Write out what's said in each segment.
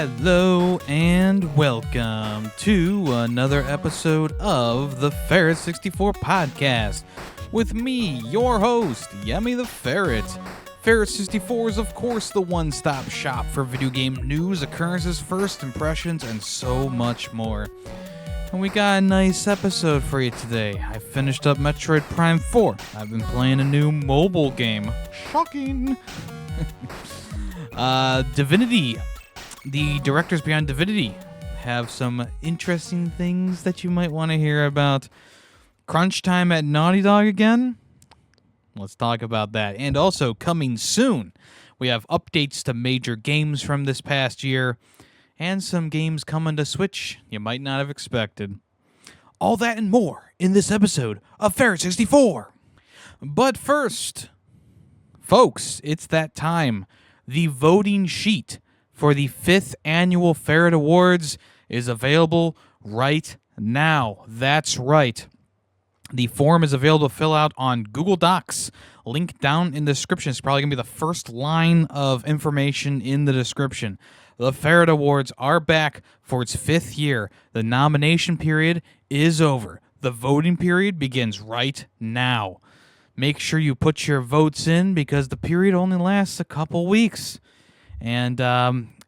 Hello and welcome to another episode of the Ferret 64 podcast with me, your host, Yemmy the Ferret. Ferret 64 is of course the one-stop shop for video game news, occurrences, first impressions, and so much more. And we got a nice episode for you today. I finished up Metroid Prime 4. I've been playing a new mobile game. Shocking! Divinity. The directors behind Divinity have some interesting things that you might want to hear about. Crunch time at Naughty Dog again? Let's talk about that. And also, coming soon, we have updates to major games from this past year, and some games coming to Switch you might not have expected. All that and more in this episode of Ferret 64. But first, folks, it's that time. The voting sheet for the 5th Annual Ferret Awards is available right now. That's right. The form is available to fill out on Google Docs. Link down in the description. It's probably going to be the first line of information in the description. The Ferret Awards are back for its 5th year. The nomination period is over. The voting period begins right now. Make sure you put your votes in because the period only lasts a couple weeks. And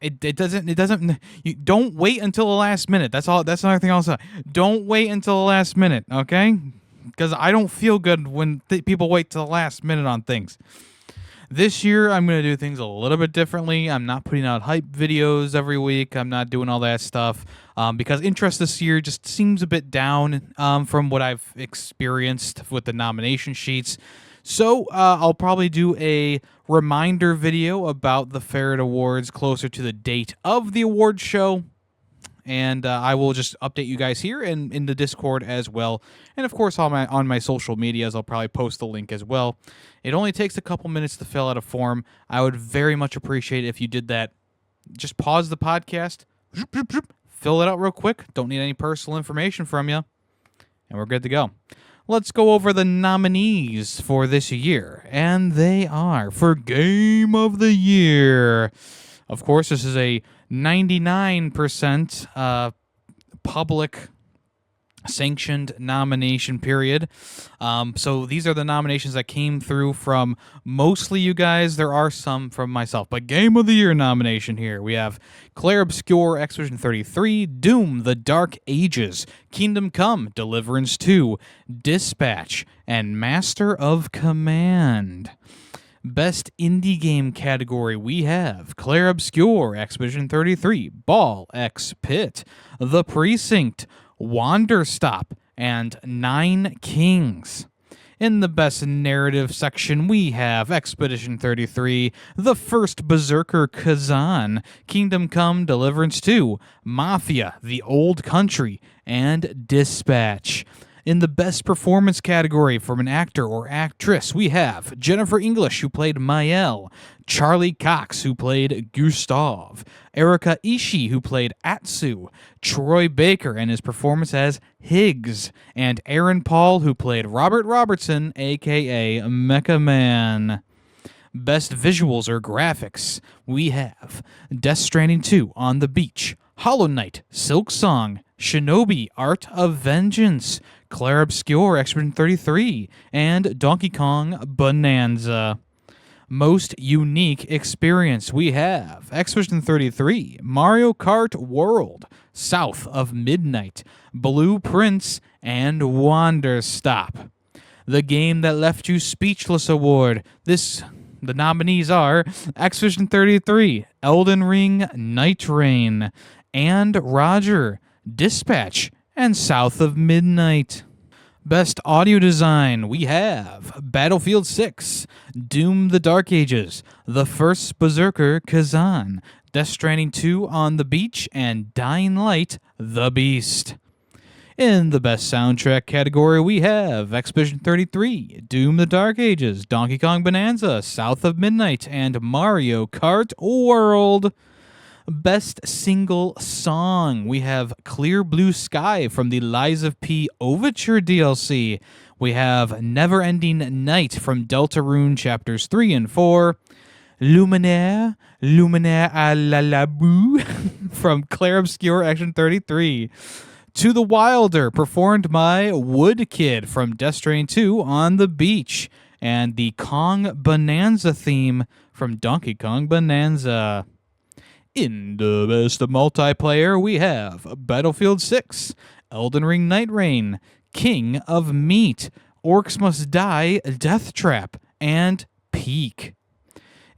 it doesn't. You don't wait until the last minute. That's all. That's another thing I'll say. Don't wait until the last minute, okay? Because I don't feel good when people wait till the last minute on things. This year, I'm going to do things a little bit differently. I'm not putting out hype videos every week. I'm not doing all that stuff because interest this year just seems a bit down from what I've experienced with the nomination sheets. So I'll probably do a reminder video about the Ferret Awards closer to the date of the award show. And I will just update you guys here and in the Discord as well. And, of course, on my social medias, I'll probably post the link as well. It only takes a couple minutes to fill out a form. I would very much appreciate it if you did that. Just pause the podcast, fill it out real quick. Don't need any personal information from you. And we're good to go. Let's go over the nominees for this year. And they are for Game of the Year. Of course, this is a 99% public sanctioned nomination period. So these are the nominations that came through from mostly you guys. There are some from myself. But Game of the Year nomination here. We have Claire Obscure, Expedition 33, Doom, The Dark Ages, Kingdom Come, Deliverance 2, Dispatch, and Master of Command. Best Indie Game category, we have Claire Obscure, Expedition 33, Ball X Pit, The Precinct, Wanderstop, and Nine Kings. In the Best Narrative section, we have Expedition 33, The First Berserker Kazan, Kingdom Come, Deliverance 2, Mafia, The Old Country, and Dispatch. In the Best Performance category from an actor or actress, we have Jennifer English, who played Mael, Charlie Cox, who played Gustav, Erika Ishii, who played Atsu, Troy Baker and his performance as Higgs, and Aaron Paul, who played Robert Robertson, a.k.a. Mecha Man. Best Visuals or Graphics, we have Death Stranding 2, On the Beach, Hollow Knight, Silk Song, Shinobi, Art of Vengeance, Claire Obscure, Expedition 33, and Donkey Kong Bonanza. Most Unique Experience, we have Expedition 33, Mario Kart World, South of Midnight, Blueprints, and Wanderstop. The Game That Left You Speechless Award. The nominees are Expedition 33, Elden Ring, Night Rain, and Roger, Dispatch, and South of Midnight. Best Audio Design, we have Battlefield 6, Doom the Dark Ages, The First Berserker Kazan, Death Stranding 2 On the Beach, and Dying Light, The Beast. In the Best Soundtrack category, we have Expedition 33, Doom the Dark Ages, Donkey Kong Bonanza, South of Midnight, and Mario Kart World. Best Single Song, we have Clear Blue Sky from the Lies of P Overture DLC. We have Never Ending Night from Deltarune Chapters 3 and 4. Luminaire à la Labou from Claire Obscure Action 33. To the Wilder, performed by Wood Kid from Death Stranding 2 on the beach. And the Kong Bonanza theme from Donkey Kong Bonanza. In the best multiplayer, we have Battlefield 6, Elden Ring Night Rain, King of Meat, Orcs Must Die, Death Trap, and Peak.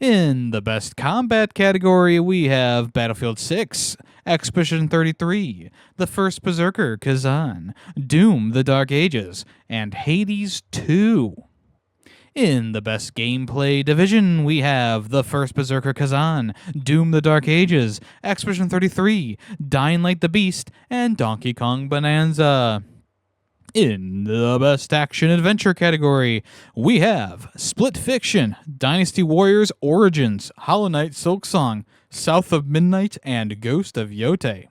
In the best combat category, we have Battlefield 6, Expedition 33, The First Berserker, Kazan, Doom, The Dark Ages, and Hades 2. In the best gameplay division, we have The First Berserker Kazan, Doom the Dark Ages, Expedition 33, Dying Light the Beast, and Donkey Kong Bonanza. In the best action adventure category, we have Split Fiction, Dynasty Warriors Origins, Hollow Knight Silksong, South of Midnight, and Ghost of Yote.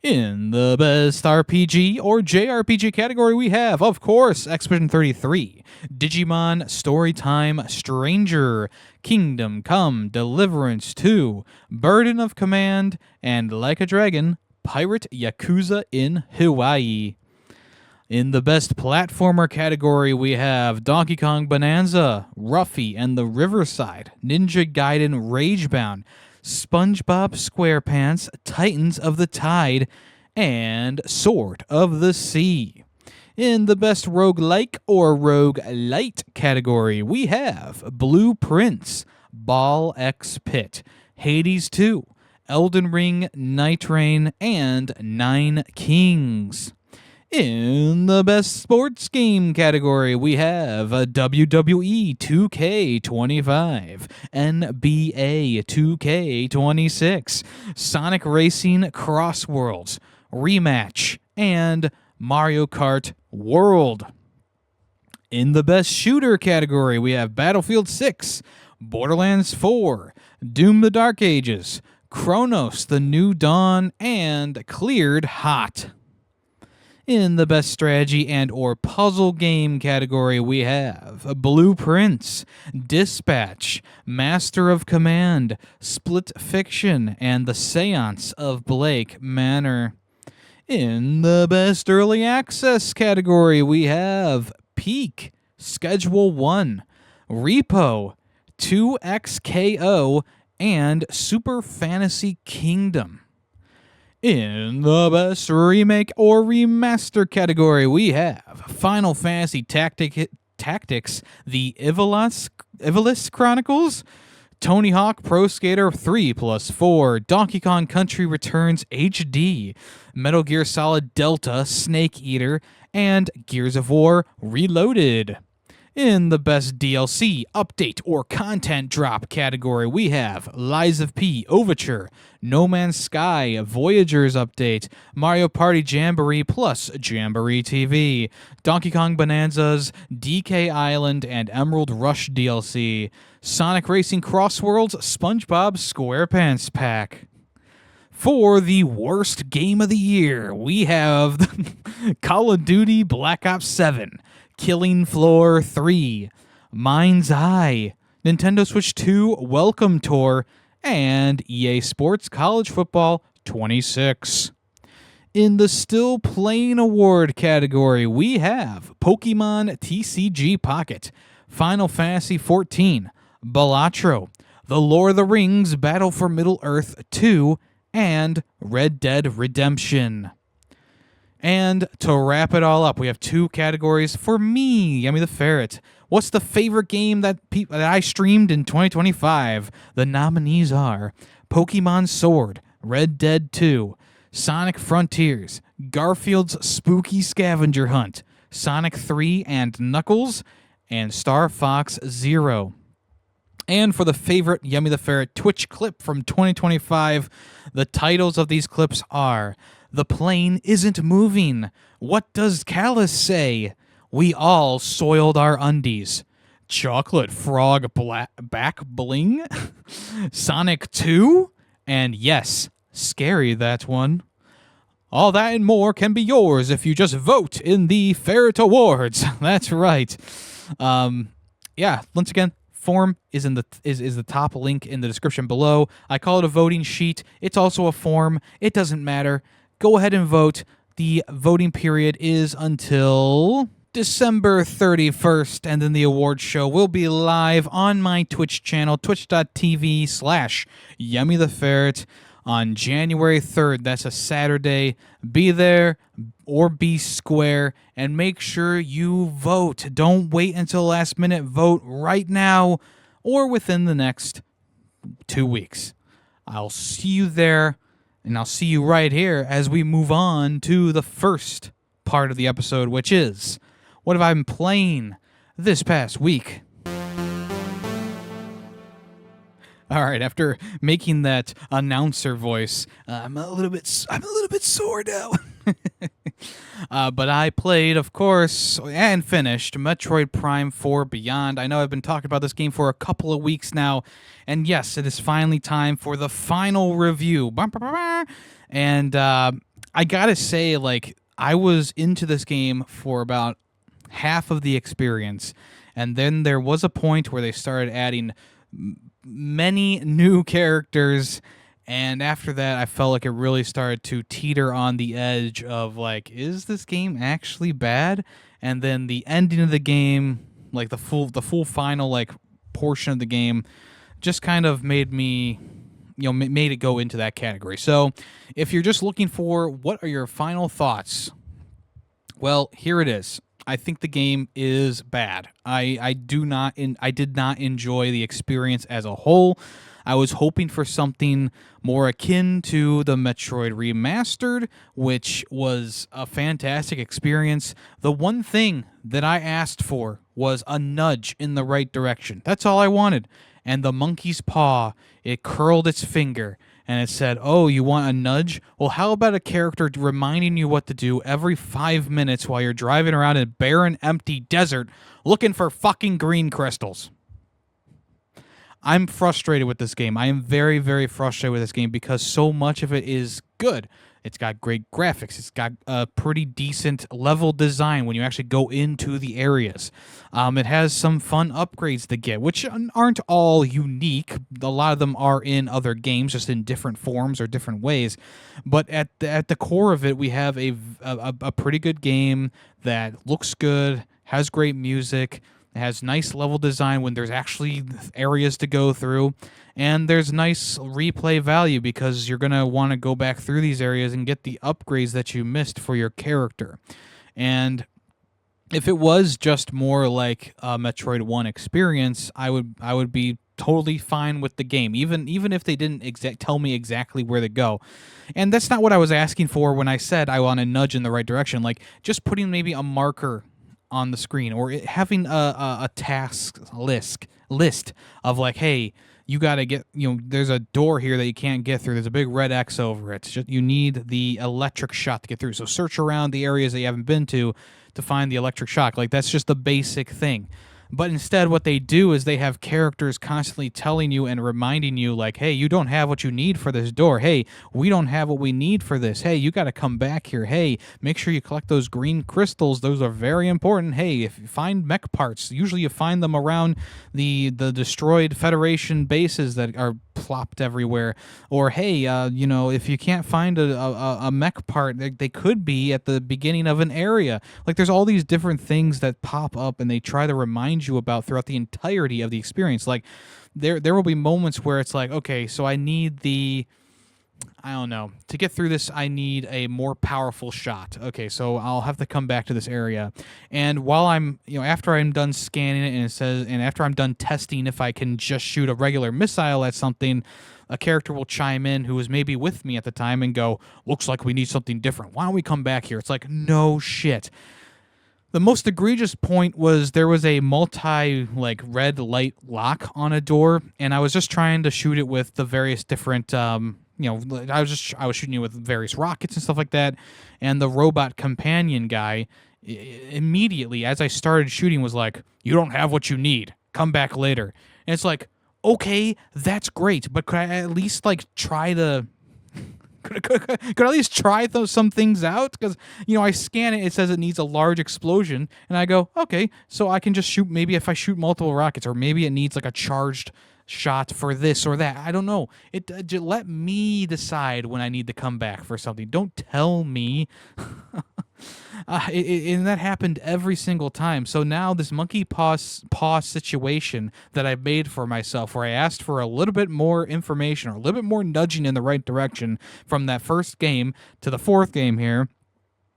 In the best RPG or JRPG category, we have, of course, Expedition 33, Digimon Storytime Stranger, Kingdom Come Deliverance 2, Burden of Command, and Like a Dragon, Pirate Yakuza in Hawaii. In the best platformer category, we have Donkey Kong Bonanza, Ruffy and the Riverside, Ninja Gaiden Ragebound, SpongeBob SquarePants, Titans of the Tide, and Sword of the Sea. In the best roguelike or roguelite category, we have Blueprints, Ball X Pit, Hades 2, Elden Ring Night Rain, and Nine Kings. In the best sports game category, we have WWE 2K25, NBA 2K26, Sonic Racing Cross Worlds, Rematch, and Mario Kart World. In the best shooter category, we have Battlefield 6, Borderlands 4, Doom the Dark Ages, Chronos the New Dawn, and Cleared Hot. In the best strategy and or puzzle game category, we have Blueprints, Dispatch, Master of Command, Split Fiction, and The Seance of Blake Manor. In the best early access category, we have Peak, Schedule 1, Repo, 2XKO, and Super Fantasy Kingdom. In the best remake or remaster category, we have Final Fantasy Tactics, The Ivalice Chronicles, Tony Hawk Pro Skater 3+4, Donkey Kong Country Returns HD, Metal Gear Solid Delta Snake Eater, and Gears of War Reloaded. In the best DLC, update, or content drop category, we have Lies of P Overture, No Man's Sky Voyagers Update, Mario Party Jamboree plus Jamboree TV, Donkey Kong Bonanzas, DK Island, and Emerald Rush DLC, Sonic Racing Cross Worlds SpongeBob SquarePants Pack. For the worst game of the year, we have Call of Duty Black Ops 7, Killing Floor 3, Mind's Eye, Nintendo Switch 2 Welcome Tour, and EA Sports College Football 26. In the Still Playing Award category, we have Pokemon TCG Pocket, Final Fantasy XIV, Balatro, The Lord of the Rings Battle for Middle-earth 2, and Red Dead Redemption. And to wrap it all up, we have two categories for me, Yemmy the Ferret. What's the favorite game that I streamed in 2025? The nominees are Pokemon Sword, Red Dead 2, Sonic Frontiers, Garfield's Spooky Scavenger Hunt, Sonic 3 and Knuckles, and Star Fox Zero. And for the favorite Yemmy the Ferret Twitch clip from 2025, the titles of these clips are The Plane Isn't Moving, What Does Callus Say? We All Soiled Our Undies, Chocolate Frog Back Bling, Sonic 2, and yes, scary that one. All that and more can be yours if you just vote in the Ferret Awards. That's right. Yeah, once again, form is in the is the top link in the description below. I call it a voting sheet. It's also a form. It doesn't matter. Go ahead and vote. The voting period is until December 31st, and then the award show will be live on my Twitch channel, twitch.tv/Yemmy the Ferret, on January 3rd. That's a Saturday. Be there or be square, and make sure you vote. Don't wait until last minute. Vote right now or within the next 2 weeks. I'll see you there, and I'll see you right here as we move on to the first part of the episode, which is, what have I been playing this past week? All right, after making that announcer voice, I'm a little bit sore now. But I played, of course, and finished Metroid Prime 4 Beyond. I know I've been talking about this game for a couple of weeks now, and yes, it is finally time for the final review. And I gotta say, like, I was into this game for about half of the experience, and then there was a point where they started adding many new characters, and after that I felt like it really started to teeter on the edge of, like, is this game actually bad? And then the ending of the game, like the full final, like, portion of the game, just kind of made me, made it go into that category. So if you're just looking for what are your final thoughts, well, here it is. I think the game is bad. I did not enjoy the experience as a whole. I was hoping for something more akin to the Metroid Remastered, which was a fantastic experience. The one thing that I asked for was a nudge in the right direction. That's all I wanted. And the monkey's paw, it curled its finger, and it said, oh, you want a nudge? Well, how about a character reminding you what to do every 5 minutes while you're driving around in a barren, empty desert looking for fucking green crystals? I'm frustrated with this game. I am very, very frustrated with this game because so much of it is good. It's got great graphics. It's got a pretty decent level design when you actually go into the areas. It has some fun upgrades to get, which aren't all unique. A lot of them are in other games, just in different forms or different ways. But at the core of it, we have a pretty good game that looks good, has great music, it has nice level design when there's actually areas to go through, and there's nice replay value because you're going to want to go back through these areas and get the upgrades that you missed for your character. And if it was just more like a Metroid 1 experience, I would be totally fine with the game, even if they didn't tell me exactly where to go. And that's not what I was asking for when I said I want to nudge in the right direction. Like, just putting maybe a marker on the screen, or having a task list of, like, hey, you got to get, there's a door here that you can't get through. There's a big red X over it. It's just, you need the electric shock to get through. So search around the areas that you haven't been to find the electric shock. Like, that's just the basic thing. But instead, what they do is they have characters constantly telling you and reminding you, like, hey, you don't have what you need for this door. Hey, we don't have what we need for this. Hey, you got to come back here. Hey, make sure you collect those green crystals. Those are very important. Hey, if you find mech parts, usually you find them around the destroyed Federation bases that are plopped everywhere. Or, hey, if you can't find a mech part, they could be at the beginning of an area. Like, there's all these different things that pop up and they try to remind you about throughout the entirety of the experience. Like, there will be moments where it's like, okay, so I need to get through this, I need a more powerful shot. Okay, so I'll have to come back to this area. And while I'm, after I'm done scanning it, and it says, and after I'm done testing if I can just shoot a regular missile at something, a character will chime in who was maybe with me at the time and go, looks like we need something different. Why don't we come back here? It's like, no shit. The most egregious point was there was a red light lock on a door, and I was just trying to shoot it with the various different, I was shooting it with various rockets and stuff like that, and the robot companion guy immediately, as I started shooting, was like, you don't have what you need. Come back later. And it's like, okay, that's great, but could I at least, like, try to Could at least try some things out, because I scan it. It says it needs a large explosion, and I go, okay, so I can just shoot. Maybe if I shoot multiple rockets, or maybe it needs like a charged shot for this or that. I don't know. Just let me decide when I need to come back for something. Don't tell me. And that happened every single time. So now this monkey paw situation that I made for myself, where I asked for a little bit more information or a little bit more nudging in the right direction from that first game to the fourth game here,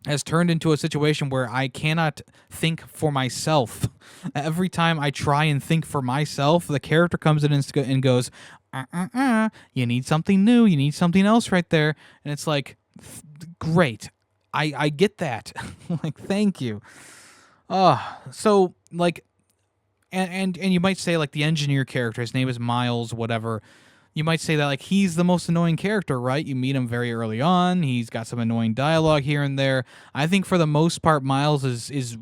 has turned into a situation where I cannot think for myself. Every time I try and think for myself, the character comes in and goes, you need something new, you need something else right there. And it's like, great. I get that. Like, thank you. So like, and you might say, like, the engineer character, his name is Miles, whatever. You might say that, like, he's the most annoying character, right? You meet him very early on. He's got some annoying dialogue here and there. I think for the most part, Miles is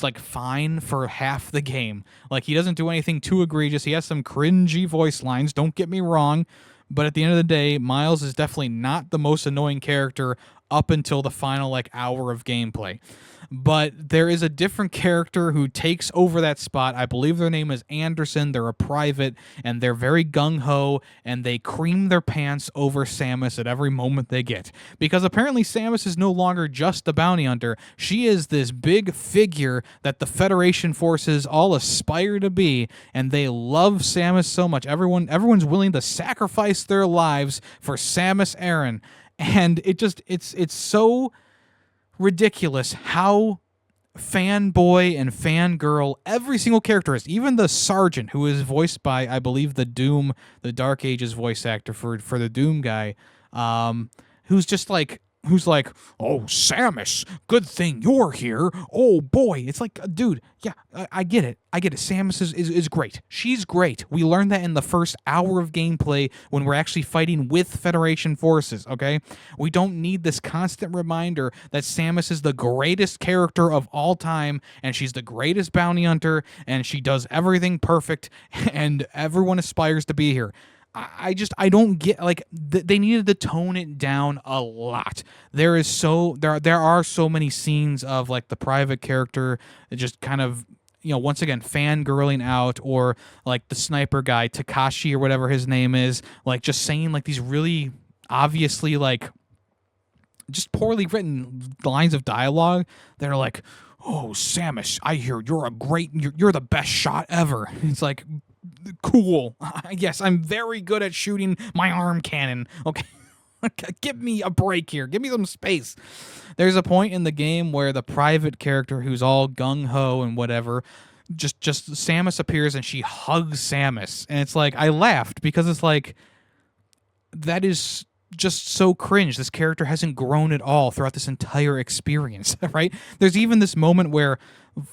like fine for half the game. Like, he doesn't do anything too egregious. He has some cringy voice lines. Don't get me wrong. But at the end of the day, Miles is definitely not the most annoying character up until the final, like, hour of gameplay. But there is a different character who takes over that spot. I believe their name is Anderson. They're a private, and they're very gung-ho, and they cream their pants over Samus at every moment they get. Because apparently Samus is no longer just a bounty hunter. She is this big figure that the Federation forces all aspire to be, and they love Samus so much. Everyone's willing to sacrifice their lives for Samus Aran. And it's so ridiculous how fanboy and fangirl every single character is. Even the sergeant, who is voiced by, I believe, the Dark Ages voice actor for the Doom guy, who's like, oh, Samus, good thing you're here. Oh, boy. It's like, dude, yeah, I get it. Samus is great. She's great. We learned that in the first hour of gameplay when we're actually fighting with Federation forces, okay? We don't need this constant reminder that Samus is the greatest character of all time, and she's the greatest bounty hunter, and she does everything perfect, and everyone aspires to be here. I don't get, like, they needed to tone it down a lot. There are so many scenes of, like, the private character just kind of, once again, fangirling out, or like the sniper guy, Takashi or whatever his name is, like, just saying, like, these really obviously, like, just poorly written lines of dialogue that are like, oh, Samus, I hear you're the best shot ever. It's like, cool. Yes, I'm very good at shooting my arm cannon. Okay. Give me a break here. Give me some space. There's a point in the game where the private character, who's all gung-ho and whatever, just Samus appears and she hugs Samus. And it's like, I laughed because it's like, that is just so cringe. This character hasn't grown at all throughout this entire experience, right? There's even this moment where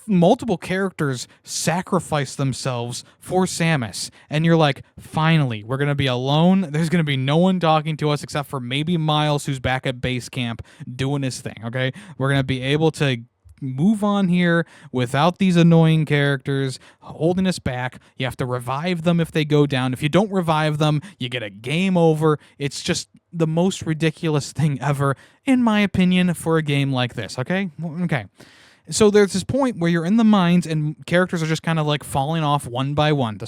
multiple characters sacrifice themselves for Samus, and you're like, finally, we're going to be alone. There's going to be no one talking to us except for maybe Miles, who's back at base camp doing his thing, okay? We're going to be able to move on here without these annoying characters holding us back. You have to revive them if they go down. If you don't revive them, you get a game over. It's just the most ridiculous thing ever, in my opinion, for a game like this, okay? Okay. So there's this point where you're in the mines and characters are just kind of like falling off one by one. The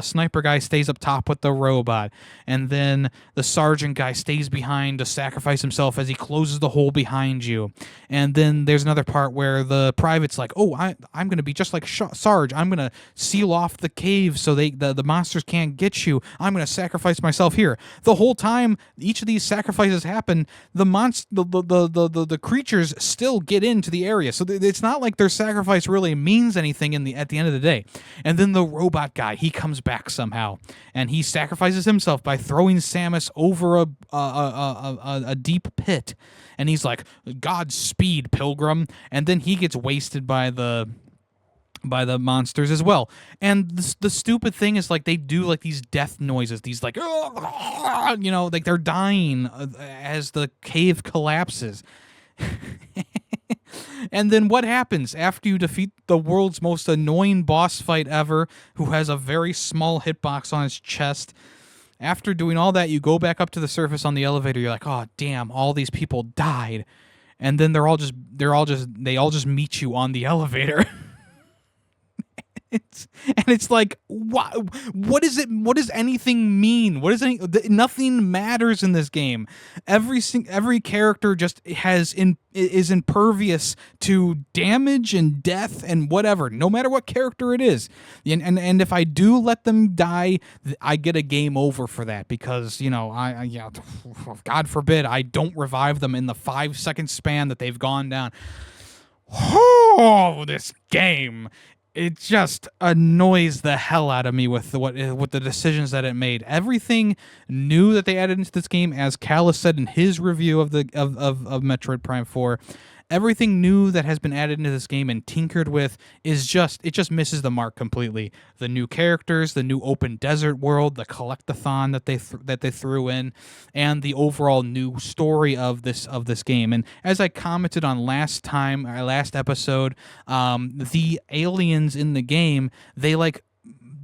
sniper guy stays up top with the robot, and then the sergeant guy stays behind to sacrifice himself as he closes the hole behind you. And then there's another part where the private's like, oh, I'm going to be just like Sarge. I'm going to seal off the cave so the monsters can't get you. I'm going to sacrifice myself here. The whole time each of these sacrifices happen, the creatures still get into the area, so it's not like their sacrifice really means anything at the end of the day. And then the robot guy, he comes back somehow, and he sacrifices himself by throwing Samus over a deep pit, and he's like, Godspeed, Pilgrim, and then he gets wasted by the monsters as well. And the stupid thing is, like, they do like these death noises, these like, like they're dying as the cave collapses. And then what happens after you defeat the world's most annoying boss fight ever, who has a very small hitbox on his chest? After doing all that, you go back up to the surface on the elevator. You're like, oh damn, all these people died, and then they all just meet you on the elevator. It's like, what is it? What does anything mean? Nothing matters in this game. Every character just is impervious to damage and death and whatever, no matter what character it is. And if I do let them die, I get a game over for that, because God forbid I don't revive them in the 5-second span that they've gone down. Oh, this game. It just annoys the hell out of me with the decisions that it made. Everything new that they added into this game, as Callus said in his review of Metroid Prime 4, everything new that has been added into this game and tinkered with it just misses the mark completely. The new characters, the new open desert world, the collectathon that they threw in, and the overall new story of this game. And as I commented on last episode, the aliens in the game, they like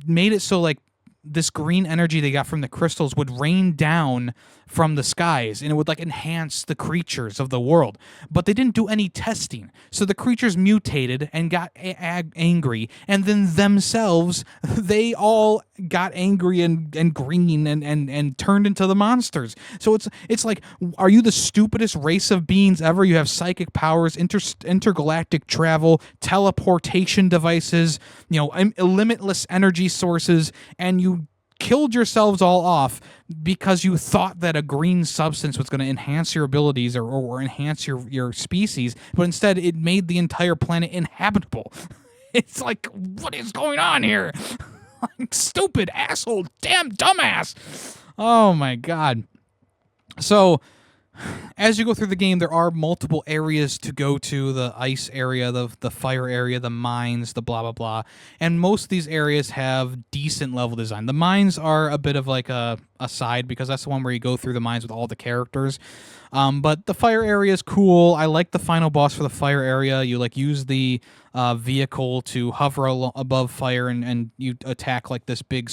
made it so like this green energy they got from the crystals would rain down from the skies, and it would like enhance the creatures of the world. But they didn't do any testing, so the creatures mutated and got angry, and then themselves they all got angry and green and turned into the monsters. So it's like, are you the stupidest race of beings ever? You have psychic powers, intergalactic travel, teleportation devices, limitless energy sources, and you killed yourselves all off because you thought that a green substance was going to enhance your abilities or enhance your species, but instead it made the entire planet inhabitable. It's like, what is going on here? Like, stupid asshole, damn dumbass. Oh my god. So as you go through the game, there are multiple areas to go to: the ice area, the fire area, the mines, the blah, blah, blah. And most of these areas have decent level design. The mines are a bit of like a side, because that's the one where you go through the mines with all the characters. But the fire area is cool. I like the final boss for the fire area. You like use the vehicle to hover above fire, and you attack like this big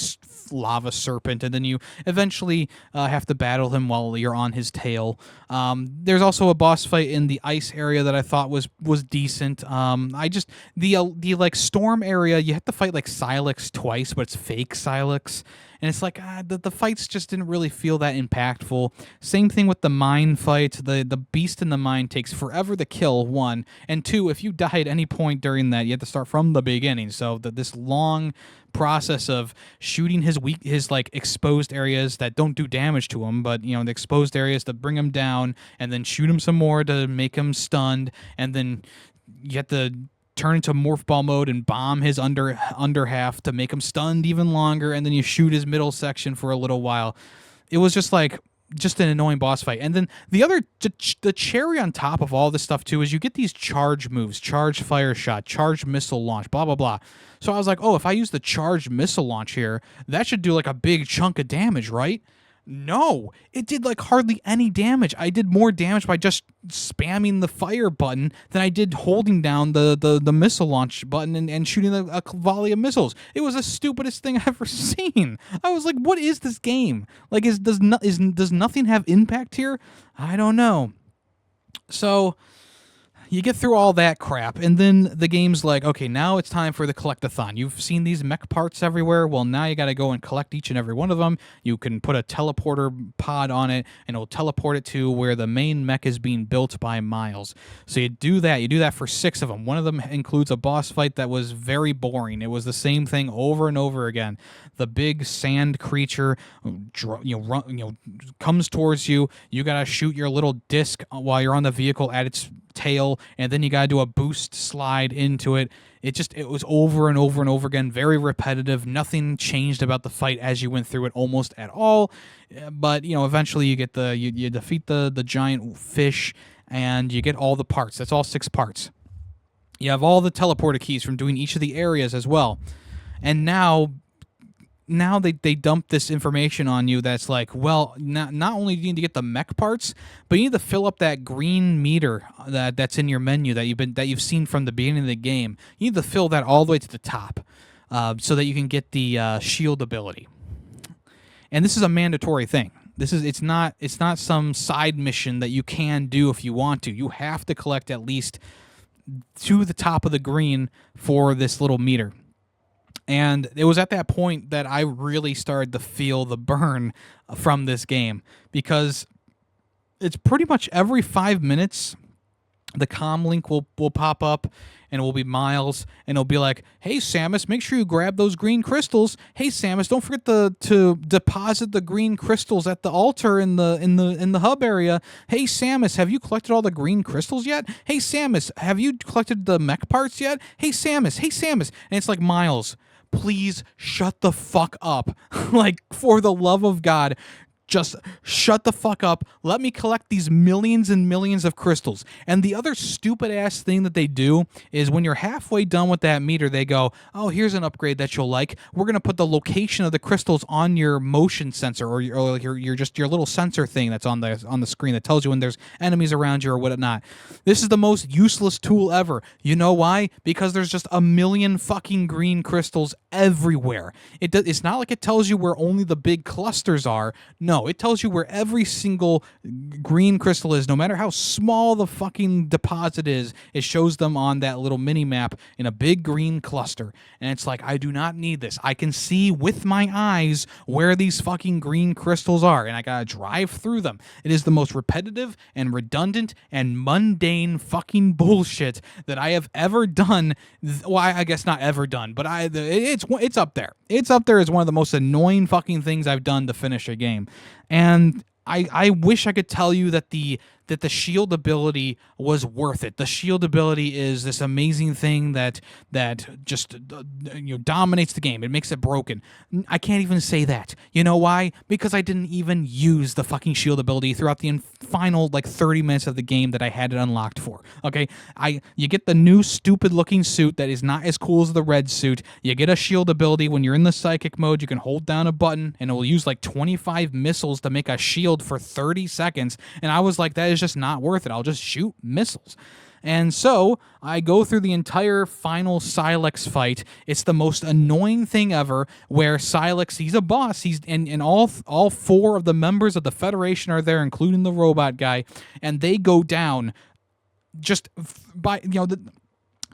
lava serpent, and then you eventually have to battle him while you're on his tail. There's also a boss fight in the ice area that I thought was decent. The like storm area, you have to fight like Silex twice, but it's fake Silex. And it's like, the fights just didn't really feel that impactful. Same thing with the mine fight. The beast in the mine takes forever to kill, 1. And 2, if you die at any point during that, you have to start from the beginning. So this long process of shooting his like exposed areas that don't do damage to him, but the exposed areas to bring him down, and then shoot him some more to make him stunned, and then you have to turn into morph ball mode and bomb his under half to make him stunned even longer, and then you shoot his middle section for a little while. It was just an annoying boss fight. And then the cherry on top of all this stuff too is you get these charge moves: charge fire shot, charge missile launch, blah blah blah. So I was like, oh, if I use the charged missile launch here, that should do like a big chunk of damage, right? No, it did like hardly any damage. I did more damage by just spamming the fire button than I did holding down the missile launch button and shooting a volley of missiles. It was the stupidest thing I've ever seen. I was like, what is this game? Like, does nothing have impact here? I don't know. So you get through all that crap, and then the game's like, okay, now it's time for the collectathon. You've seen these mech parts everywhere. Well, now you got to go and collect each and every one of them. You can put a teleporter pod on it, and it'll teleport it to where the main mech is being built by Miles. So you do that. You do that for 6 of them. One of them includes a boss fight that was very boring. It was the same thing over and over again. The big sand creature, comes towards you. You got to shoot your little disc while you're on the vehicle at its tail, and then you gotta do a boost slide into it. It was over and over and over again, very repetitive. Nothing changed about the fight as you went through it almost at all. But eventually you get you defeat the giant fish, and you get all the parts. That's all 6 parts. You have all the teleporter keys from doing each of the areas as well. And now they dump this information on you that's like, well, not only do you need to get the mech parts, but you need to fill up that green meter that's in your menu that you've seen from the beginning of the game. You need to fill that all the way to the top, so that you can get the shield ability. And this is a mandatory thing. It's not some side mission that you can do if you want to. You have to collect at least to the top of the green for this little meter. And it was at that point that I really started to feel the burn from this game, because it's pretty much every 5 minutes the comm link will pop up, and it will be Miles, and it'll be like, "Hey Samus, make sure you grab those green crystals. Hey Samus, don't forget to deposit the green crystals at the altar in the hub area. Hey Samus, have you collected all the green crystals yet? Hey Samus, have you collected the mech parts yet? Hey Samus, hey Samus." And it's like, Miles, please shut the fuck up. Like, for the love of God, just shut the fuck up. Let me collect these millions and millions of crystals. And the other stupid ass thing that they do is when you're halfway done with that meter, they go, "Oh, here's an upgrade that you'll like. We're going to put the location of the crystals on your motion sensor, or your little sensor thing that's on the screen that tells you when there's enemies around you or whatnot." This is the most useless tool ever. You know why? Because there's just a million fucking green crystals everywhere. It's not like it tells you where only the big clusters are. No, it tells you where every single green crystal is, no matter how small the fucking deposit is. It shows them on that little mini map in a big green cluster. And it's like, I do not need this. I can see with my eyes where these fucking green crystals are, and I gotta drive through them. It is the most repetitive and redundant and mundane fucking bullshit that I have ever done. Well, I guess not ever done, but it's up there. It's up there as one of the most annoying fucking things I've done to finish a game. And I wish I could tell you that the shield ability was worth it. The shield ability is this amazing thing that just dominates the game. It makes it broken. I can't even say that. You know why? Because I didn't even use the fucking shield ability throughout the final 30 minutes of the game that I had it unlocked for. Okay, you get the new stupid looking suit that is not as cool as the red suit. You get a shield ability when you're in the psychic mode. You can hold down a button and it will use like 25 missiles to make a shield for 30 seconds. And I was like, that is just not worth it. I'll just shoot missiles. And so I go through the entire final Silex fight. It's the most annoying thing ever, where Silex, he's a boss. And all four of the members of the Federation are there, including the robot guy, and they go down just by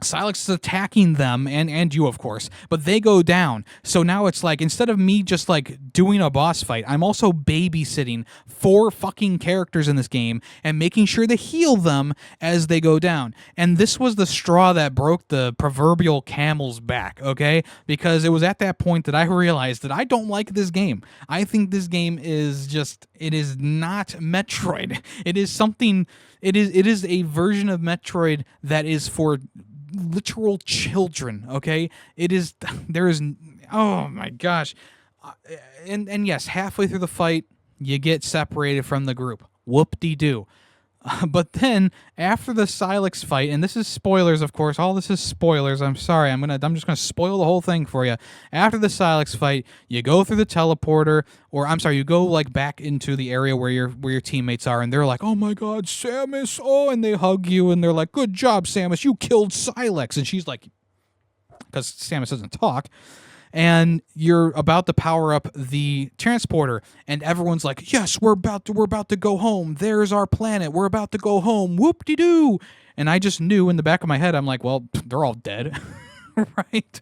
Silex is attacking them and you, of course, but they go down. So now it's like, instead of me just doing a boss fight, I'm also babysitting 4 fucking characters in this game and making sure to heal them as they go down. And this was the straw that broke the proverbial camel's back, okay? Because it was at that point that I realized that I don't like this game. I think this game is it is not Metroid. It is something, it is a version of Metroid that is for literal children, okay? Oh my gosh. And yes, halfway through the fight, you get separated from the group. Whoop-de-doo. But then, after the Silex fight, and this is spoilers, of course, all this is spoilers, I'm sorry, I'm just gonna spoil the whole thing for you. After the Silex fight, you go through the teleporter, or I'm sorry, you go back into the area where your teammates are, and they're like, "Oh my god, Samus," and they hug you, and they're like, "Good job, Samus, you killed Silex," and she's like, because Samus doesn't talk, and you're about to power up the transporter, and everyone's like, "Yes, we're about to go home. There's our planet. We're about to go home. Whoop-de-doo." And I just knew in the back of my head, I'm like, well, they're all dead, right?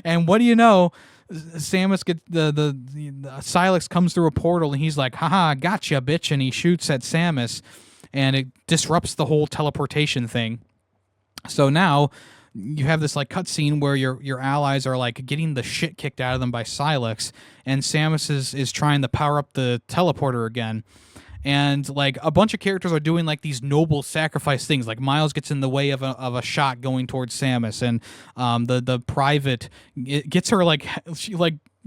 And what do you know? Samus gets the Silex comes through a portal, and he's like, "Haha, gotcha, bitch," and he shoots at Samus, and it disrupts the whole teleportation thing. So now you have this cutscene where your allies are getting the shit kicked out of them by Silex, and Samus is trying to power up the teleporter again. And a bunch of characters are doing these noble sacrifice things. Miles gets in the way of a shot going towards Samus, and the private gets her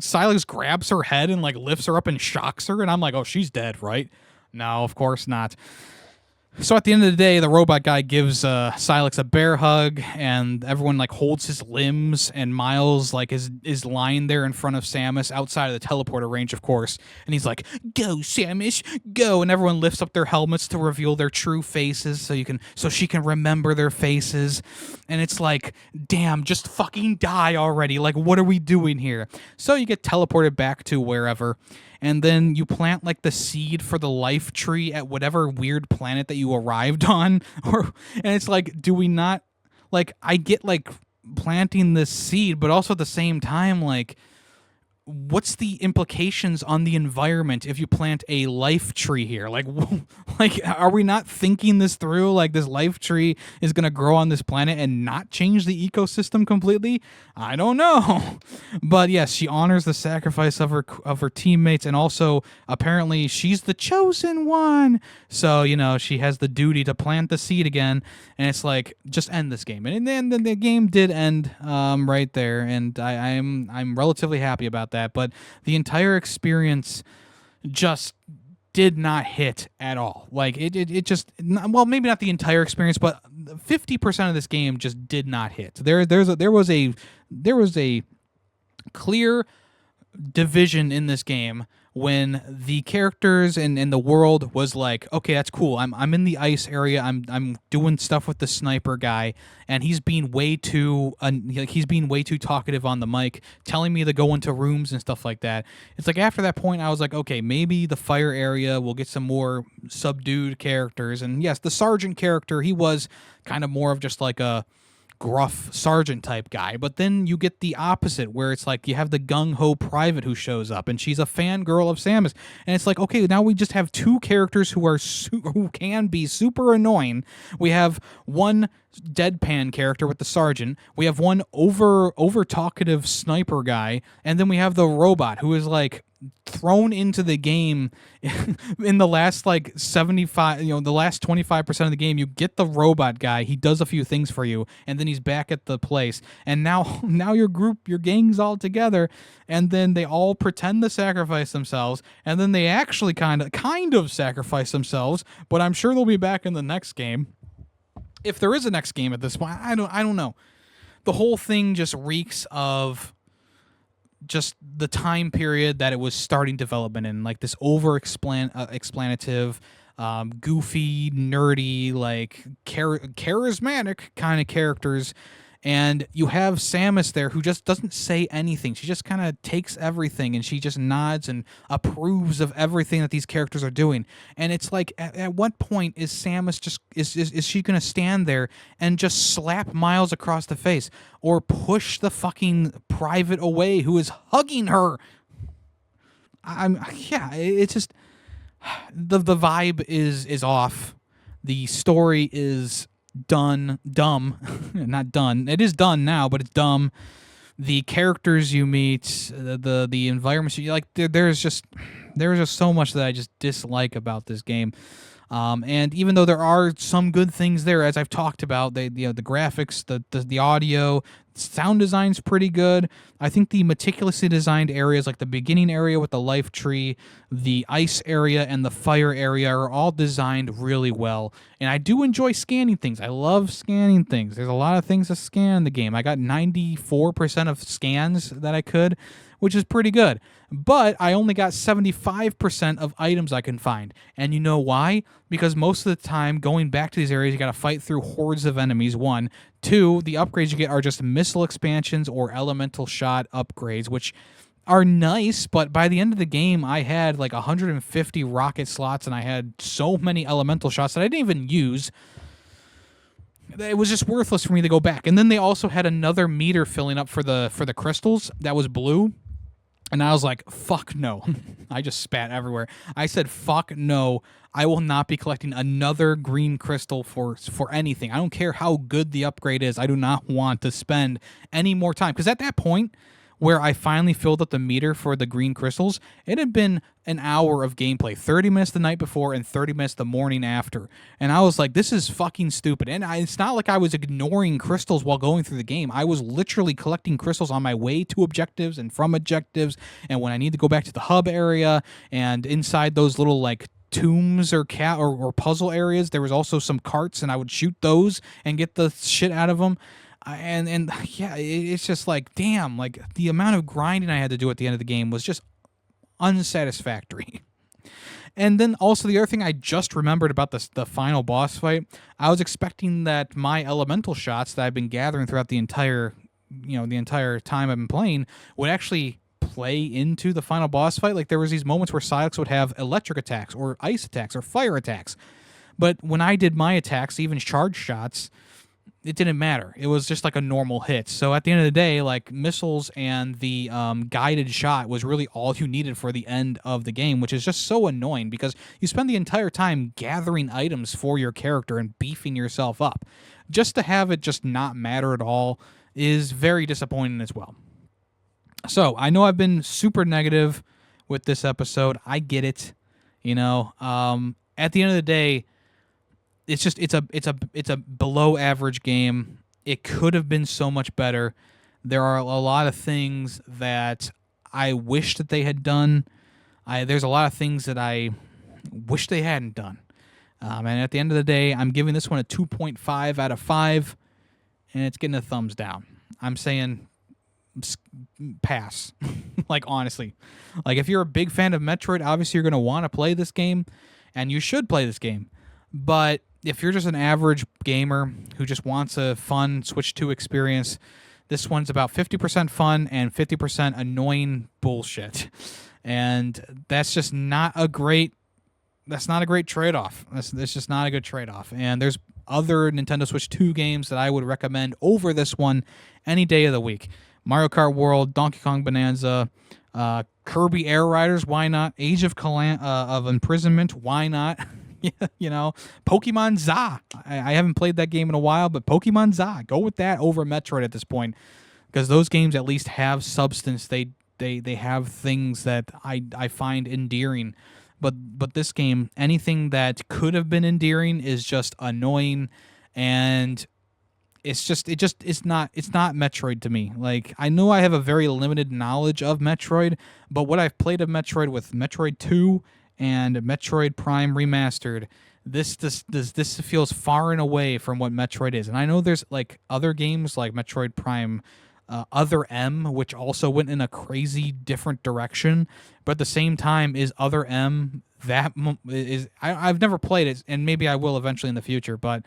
Silex grabs her head and lifts her up and shocks her, and I'm like, oh, she's dead, right? No, of course not. So at the end of the day, the robot guy gives Silex a bear hug, and everyone like holds his limbs, and Miles like is lying there in front of Samus outside of the teleporter range, of course, and he's like, "Go, Samus, go!" And everyone lifts up their helmets to reveal their true faces, so she can remember their faces, and it's like, damn, just fucking die already! Like, what are we doing here? So you get teleported back to wherever. And then you plant like the seed for the life tree at whatever weird planet that you arrived on, and it's like, do we not, like, I get like planting this seed, but also at the same time, like, what's the implications on the environment if you plant a life tree here? Like, like, are we not thinking this through? Like, this life tree is going to grow on this planet and not change the ecosystem completely? I don't know. But yes, she honors the sacrifice of her teammates, and also apparently she's the chosen one. So, you know, she has the duty to plant the seed again, and it's like, just end this game. And then the game did end right there, and I'm relatively happy about that. But the entire experience just did not hit at all. Like, it just, well, maybe not the entire experience, but 50% of this game just did not hit. There was a clear division in this game when the characters and the world was like, okay, that's cool. I'm in the ice area. I'm doing stuff with the sniper guy, and he's being way too talkative on the mic, telling me to go into rooms and stuff like that. It's like after that point, I was like, okay, maybe the fire area will get some more subdued characters. And yes, the sergeant character, he was kind of more of just like a gruff sergeant type guy, but then you get the opposite where it's like you have the gung-ho private who shows up, and she's a fangirl of Samus, and it's like, okay, now we just have two characters who can be super annoying. We have one deadpan character with the sergeant, we have one over talkative sniper guy, and then we have the robot who is like thrown into the game in the last like 75, the last 25% of the game. You get the robot guy, he does a few things for you, and then he's back at the place, and now your gang's all together, and then they all pretend to sacrifice themselves, and then they actually kind of sacrifice themselves, but I'm sure they'll be back in the next game. If there is a next game at this point, I don't know. The whole thing just reeks of just the time period that it was starting development in, like this explanative, goofy, nerdy, like charismatic kind of characters. And you have Samus there who just doesn't say anything. She just kind of takes everything and she just nods and approves of everything that these characters are doing. And it's like, at what point is Samus just, is she going to stand there and just slap Miles across the face or push the fucking private away who is hugging her? It's just, the vibe is off. The story is dumb. Not done. It is done now, but it's dumb. The characters you meet, the environments you like, there's just so much that I just dislike about this game. And even though there are some good things there, as I've talked about, the graphics, the audio, sound design's pretty good. I think the meticulously designed areas, like the beginning area with the life tree, the ice area, and the fire area, are all designed really well. And I do enjoy scanning things. I love scanning things. There's a lot of things to scan in the game. I got 94% of scans that I could, which is pretty good. But I only got 75% of items I can find. And you know why? Because most of the time, going back to these areas, you got to fight through hordes of enemies, one. Two, the upgrades you get are just missile expansions or elemental shot upgrades, which are nice, but by the end of the game, I had like 150 rocket slots, and I had so many elemental shots that I didn't even use. It was just worthless for me to go back. And then they also had another meter filling up for the crystals that was blue. And I was like, fuck no. I just spat everywhere. I said, fuck no. I will not be collecting another green crystal for anything. I don't care how good the upgrade is. I do not want to spend any more time. Because at that point where I finally filled up the meter for the green crystals, it had been an hour of gameplay, 30 minutes the night before and 30 minutes the morning after. And I was like, this is fucking stupid. And it's not like I was ignoring crystals while going through the game. I was literally collecting crystals on my way to objectives and from objectives, and when I need to go back to the hub area and inside those little like tombs or or puzzle areas, there was also some carts, and I would shoot those and get the shit out of them. And yeah, it's just like, damn, like the amount of grinding I had to do at the end of the game was just unsatisfactory. And then also the other thing I just remembered about the final boss fight, I was expecting that my elemental shots that I've been gathering throughout the entire time I've been playing would actually play into the final boss fight. Like there was these moments where Silex would have electric attacks or ice attacks or fire attacks. But when I did my attacks, even charge shots, it didn't matter. It was just like a normal hit. So at the end of the day, like missiles and the guided shot was really all you needed for the end of the game, which is just so annoying because you spend the entire time gathering items for your character and beefing yourself up. Just to have it just not matter at all is very disappointing as well. So I know I've been super negative with this episode. I get it. You know, at the end of the day, it's a below average game. It could have been so much better. There are a lot of things that I wish that they had done. There's a lot of things that I wish they hadn't done. And at the end of the day, I'm giving this one a 2.5 out of 5, and it's getting a thumbs down. I'm saying pass. Like, honestly. Like, if you're a big fan of Metroid, obviously you're going to want to play this game, and you should play this game. But if you're just an average gamer who just wants a fun Switch 2 experience, this one's about 50% fun and 50% annoying bullshit. And that's just not a great trade-off. That's just not a good trade-off. And there's other Nintendo Switch 2 games that I would recommend over this one any day of the week. Mario Kart World, Donkey Kong Bonanza, Kirby Air Riders, why not? Age of Imprisonment, why not? You know, Pokemon Za. I haven't played that game in a while, but Pokemon Za, go with that over Metroid at this point, because those games at least have substance. They have things that I find endearing. But this game, anything that could have been endearing is just annoying, and it's not Metroid to me. Like, I know I have a very limited knowledge of Metroid, but what I've played of Metroid with Metroid 2 and Metroid Prime Remastered, this feels far and away from what Metroid is. And I know there's like other games like Metroid Prime Other M, which also went in a crazy different direction, but at the same time, is Other M I've never played it, and maybe I will eventually in the future, but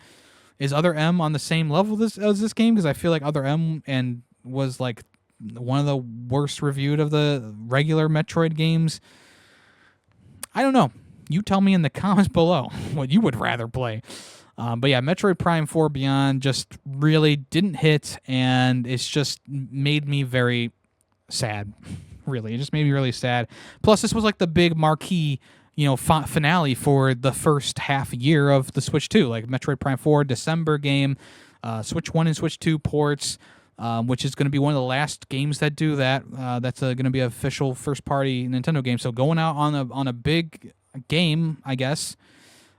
is Other M on the same level as this game? Because I feel like Other M was like one of the worst reviewed of the regular Metroid games. I don't know. You tell me in the comments below what you would rather play. But yeah, Metroid Prime 4 Beyond just really didn't hit, and it's just made me very sad. Really, it just made me really sad. Plus, this was like the big marquee, finale for the first half year of the Switch 2. Like Metroid Prime 4, December game, Switch 1 and Switch 2 ports, which is going to be one of the last games that do that. That's going to be an official first-party Nintendo game. So going out on a big game, I guess,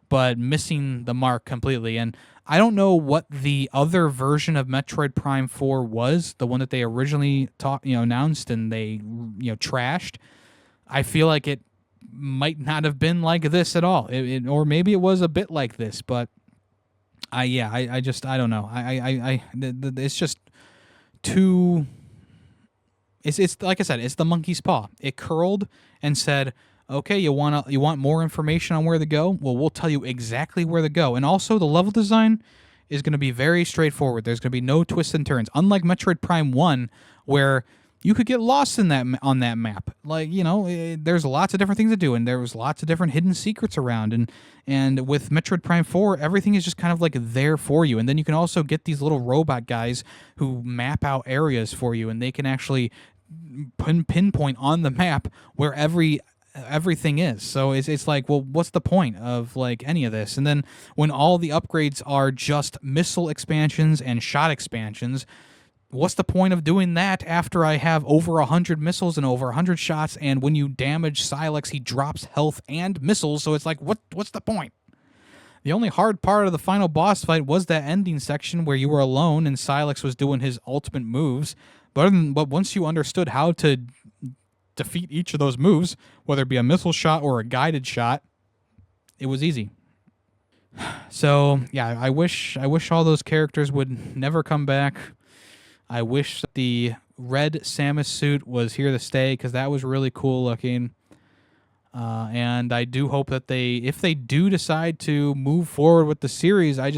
but missing the mark completely. And I don't know what the other version of Metroid Prime 4 was, the one that they originally announced and they trashed. I feel like it might not have been like this at all, or maybe it was a bit like this. But I don't know. It's just too. It's like I said, it's the monkey's paw. It curled and said, okay, you want more information on where to go? Well, we'll tell you exactly where to go. And also, the level design is going to be very straightforward. There's going to be no twists and turns. Unlike Metroid Prime 1, where you could get lost on that map. Like, there's lots of different things to do, and there was lots of different hidden secrets around. And with Metroid Prime 4, everything is just kind of like there for you. And then you can also get these little robot guys who map out areas for you, and they can actually pinpoint on the map where everything is. So it's like, well, what's the point of like any of this? And then when all the upgrades are just missile expansions and shot expansions, what's the point of doing that after I have over 100 missiles and over 100 shots, and when you damage Silex, he drops health and missiles, so it's like, what's the point? The only hard part of the final boss fight was that ending section where you were alone and Silex was doing his ultimate moves, but once you understood how to defeat each of those moves, whether it be a missile shot or a guided shot, it was easy. So yeah, I wish all those characters would never come back. I wish the red Samus suit was here to stay because that was really cool looking. And I do hope that if they do decide to move forward with the series, I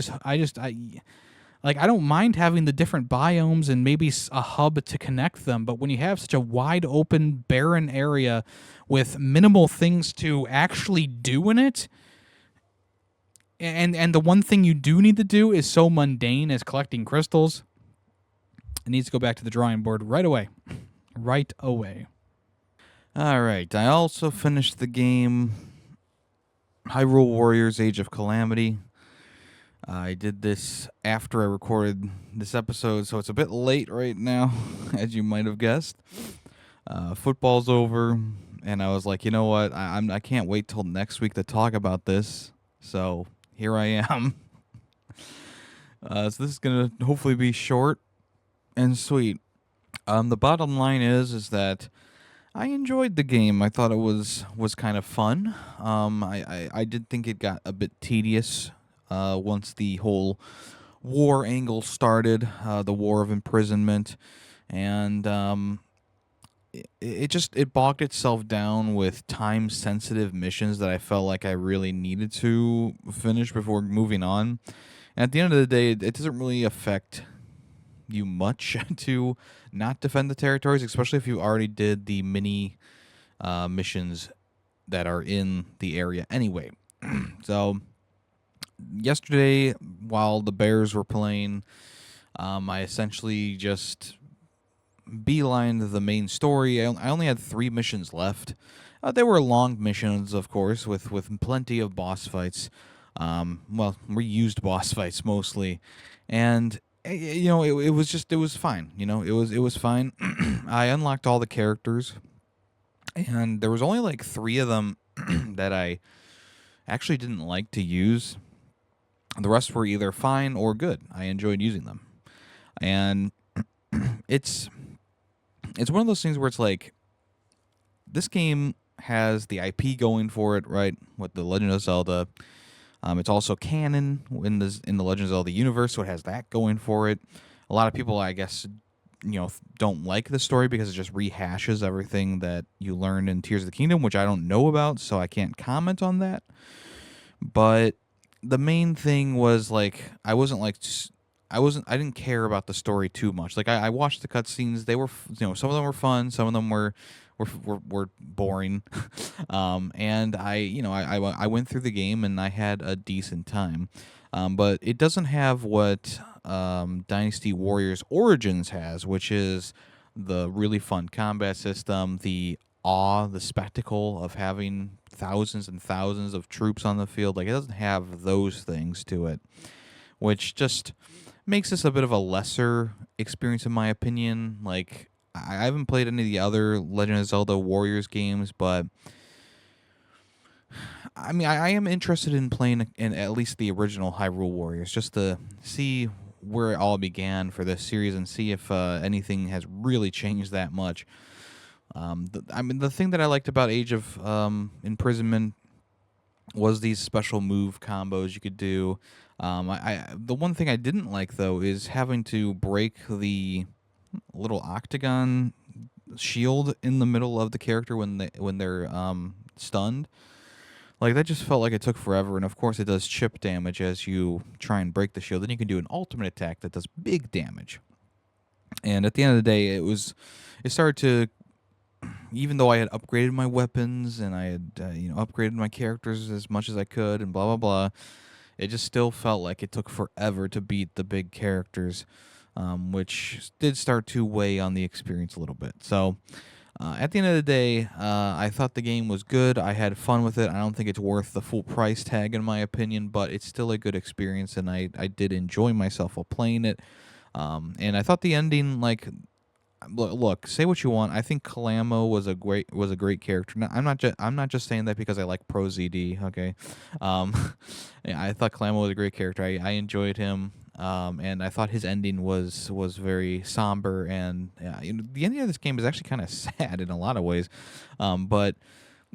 don't mind having the different biomes and maybe a hub to connect them. But when you have such a wide open, barren area with minimal things to actually do in it, and the one thing you do need to do is so mundane as collecting crystals, it needs to go back to the drawing board right away. Right away. All right. I also finished the game Hyrule Warriors Age of Calamity. I did this after I recorded this episode, so it's a bit late right now, as you might have guessed. Football's over, and I was like, you know what? I can't wait till next week to talk about this. So here I am. So this is gonna hopefully be short and sweet. The bottom line is that I enjoyed the game. I thought it was kind of fun. I did think it got a bit tedious once the whole war angle started, the War of Imprisonment, and it bogged itself down with time sensitive missions that I felt like I really needed to finish before moving on. And at the end of the day, it doesn't really affect you much to not defend the territories, especially if you already did the mini missions that are in the area anyway. So yesterday, while the Bears were playing, I essentially just beelined the main story. I only had 3 missions left. They were long missions, of course, with plenty of boss fights. Reused boss fights mostly, and it was fine. It was fine. I unlocked all the characters, and there was only like 3 of them that I actually didn't like to use. The rest were either fine or good. I enjoyed using them, and it's one of those things where it's like this game has the IP going for it, right? With the Legend of Zelda. It's also canon in the Legend of Zelda universe, so it has that going for it. A lot of people, I guess, don't like the story because it just rehashes everything that you learned in Tears of the Kingdom, which I don't know about, so I can't comment on that. But the main thing was like I didn't care about the story too much. Like I watched the cutscenes; they were some of them were fun, some of them were boring, and I went through the game and I had a decent time, but it doesn't have what Dynasty Warriors Origins has, which is the really fun combat system, the spectacle of having thousands and thousands of troops on the field. Like it doesn't have those things to it, which just makes this a bit of a lesser experience in my opinion. Like I haven't played any of the other Legend of Zelda Warriors games, but I mean I am interested in playing in at least the original Hyrule Warriors just to see where it all began for this series and see if anything has really changed that much. The thing that I liked about Age of Imprisonment was these special move combos you could do. The one thing I didn't like though is having to break the little octagon shield in the middle of the character when they're stunned. Like that just felt like it took forever, and of course it does chip damage as you try and break the shield. Then you can do an ultimate attack that does big damage. And at the end of the day, it started to, even though I had upgraded my weapons and I had upgraded my characters as much as I could and blah blah blah, it just still felt like it took forever to beat the big characters, which did start to weigh on the experience a little bit. So at the end of the day, I thought the game was good. I had fun with it. I don't think it's worth the full price tag in my opinion, but it's still a good experience, and I did enjoy myself while playing it. And I thought the ending, like, look, say what you want. I think Kalamo was a great character. Now, I'm not just saying that because I like Pro ZD. Okay, yeah, I thought Kalamo was a great character. I enjoyed him, and I thought his ending was very somber. And the ending of this game is actually kind of sad in a lot of ways, but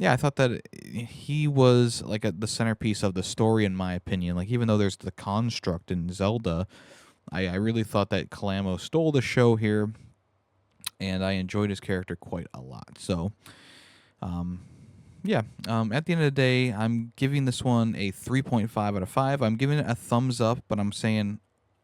yeah, I thought that he was like the centerpiece of the story, in my opinion. Like, even though there's the construct in Zelda, I really thought that Kalamo stole the show here, and I enjoyed his character quite a lot. So, um, yeah, at the end of the day, I'm giving this one a 3.5 out of 5. I'm giving it a thumbs up, but I'm saying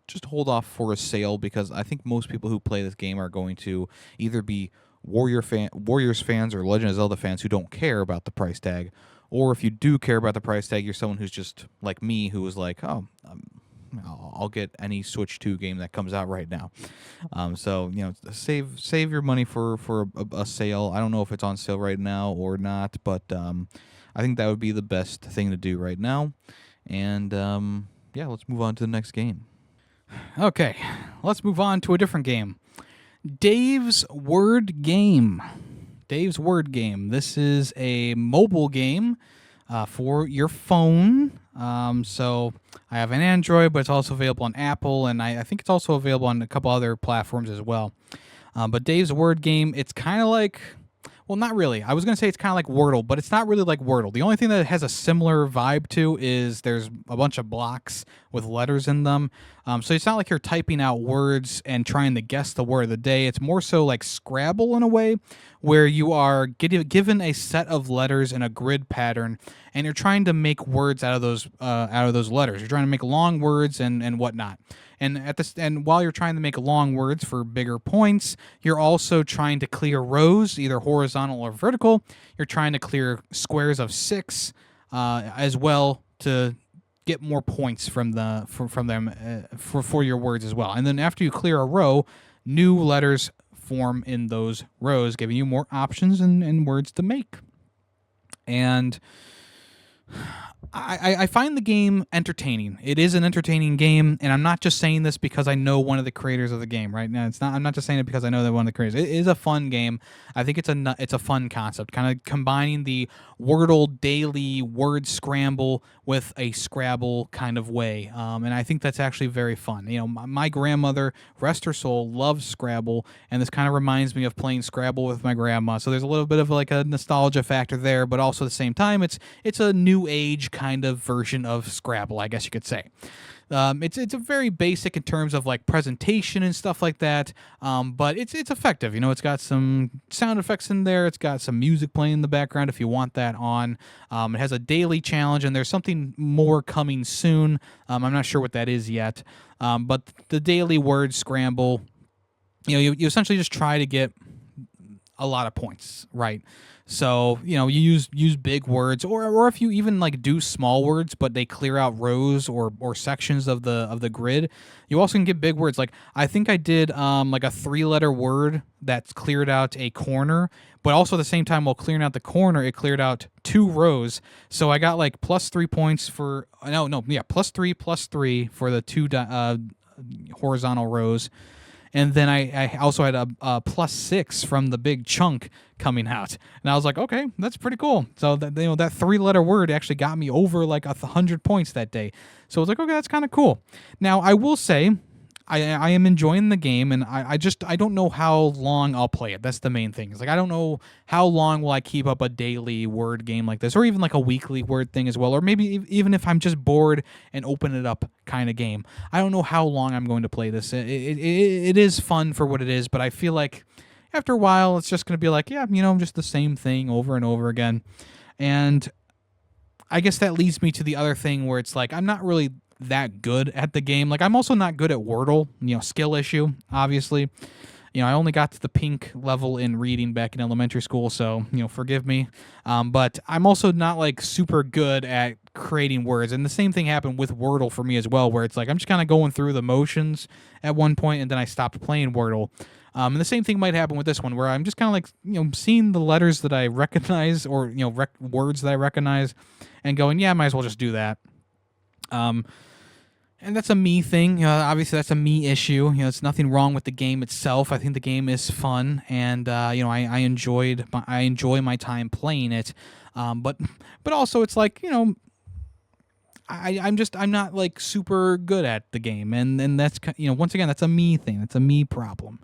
just hold off for a sale, because I think most people who play this game are going to either be Warriors fans or Legend of Zelda fans who don't care about the price tag, or if you do care about the price tag, you're someone who's just like me, who was like, oh, I'll get any Switch 2 game that comes out right now. So save your money for a sale. I don't know if it's on sale right now or not, but I think that would be the best thing to do right now. And yeah, let's move on to the next game. Okay, let's move on to a different game. Dave's Word Game. Dave's Word Game. This is a mobile game for your phone. So I have an Android, but it's also available on Apple, and I think it's also available on a couple other platforms as well. But Dave's Word Game, it's kind of like... Well, not really. I was going to say it's kind of like Wordle, but it's not really like Wordle. The only thing that it has a similar vibe to is there's a bunch of blocks with letters in them. So it's not like you're typing out words and trying to guess the word of the day. It's more so like Scrabble in a way, where you are given a set of letters in a grid pattern, and you're trying to make words out of those letters. You're trying to make long words and whatnot. And while you're trying to make long words for bigger points, you're also trying to clear rows, either horizontal or vertical. You're trying to clear squares of 6 as well, to get more points from them for your words as well. And then after you clear a row, new letters form in those rows, giving you more options and words to make. And I find the game entertaining. It is an entertaining game, and I'm not just saying this because I know one of the creators of the game. Right now, it's not. I'm not just saying it because I know that one of the creators. It is a fun game. I think it's a fun concept, kind of combining the Wordle daily word scramble with a Scrabble kind of way, and I think that's actually very fun. My grandmother, rest her soul, loves Scrabble, and this kind of reminds me of playing Scrabble with my grandma. So there's a little bit of like a nostalgia factor there, but also at the same time, it's a new age kind of version of Scrabble, I guess you could say. It's a very basic in terms of like presentation and stuff like that, but it's effective. It's got some sound effects in there. It's got some music playing in the background if you want that on. It has a daily challenge, and there's something more coming soon. I'm not sure what that is yet, but the daily word scramble, you essentially just try to get a lot of points, right? So you use big words, or if you even like do small words, but they clear out rows or sections of the grid. You also can get big words. Like I think I did like a 3-letter word that's cleared out a corner, but also at the same time while clearing out the corner, it cleared out 2 rows. So I got like +3 points for +3 for the 2 horizontal rows. And then I also had a +6 from the big chunk coming out, and I was like, okay, that's pretty cool. So that that 3-letter word actually got me over like 100 points that day. So I was like, okay, that's kind of cool. Now I will say, I am enjoying the game, and I don't know how long I'll play it. That's the main thing. It's like I don't know how long will I keep up a daily word game like this, or even like a weekly word thing as well, or maybe even if I'm just bored and open it up kind of game. I don't know how long I'm going to play this. It is fun for what it is, but I feel like after a while it's just going to be like, yeah, just the same thing over and over again. And I guess that leads me to the other thing where it's like I'm not really that good at the game. Like I'm also not good at Wordle, skill issue, obviously. I only got to the pink level in reading back in elementary school, so, forgive me. But I'm also not like super good at creating words. And the same thing happened with Wordle for me as well, where it's like I'm just kind of going through the motions at one point, and then I stopped playing Wordle. And the same thing might happen with this one, where I'm just kind of like, seeing the letters that I recognize, or, words that I recognize, and going, yeah, I might as well just do that. And that's a me thing. Obviously, that's a me issue. It's nothing wrong with the game itself. I think the game is fun, and I enjoy my time playing it. But also, it's like I'm not like super good at the game, and that's once again, that's a me thing. That's a me problem.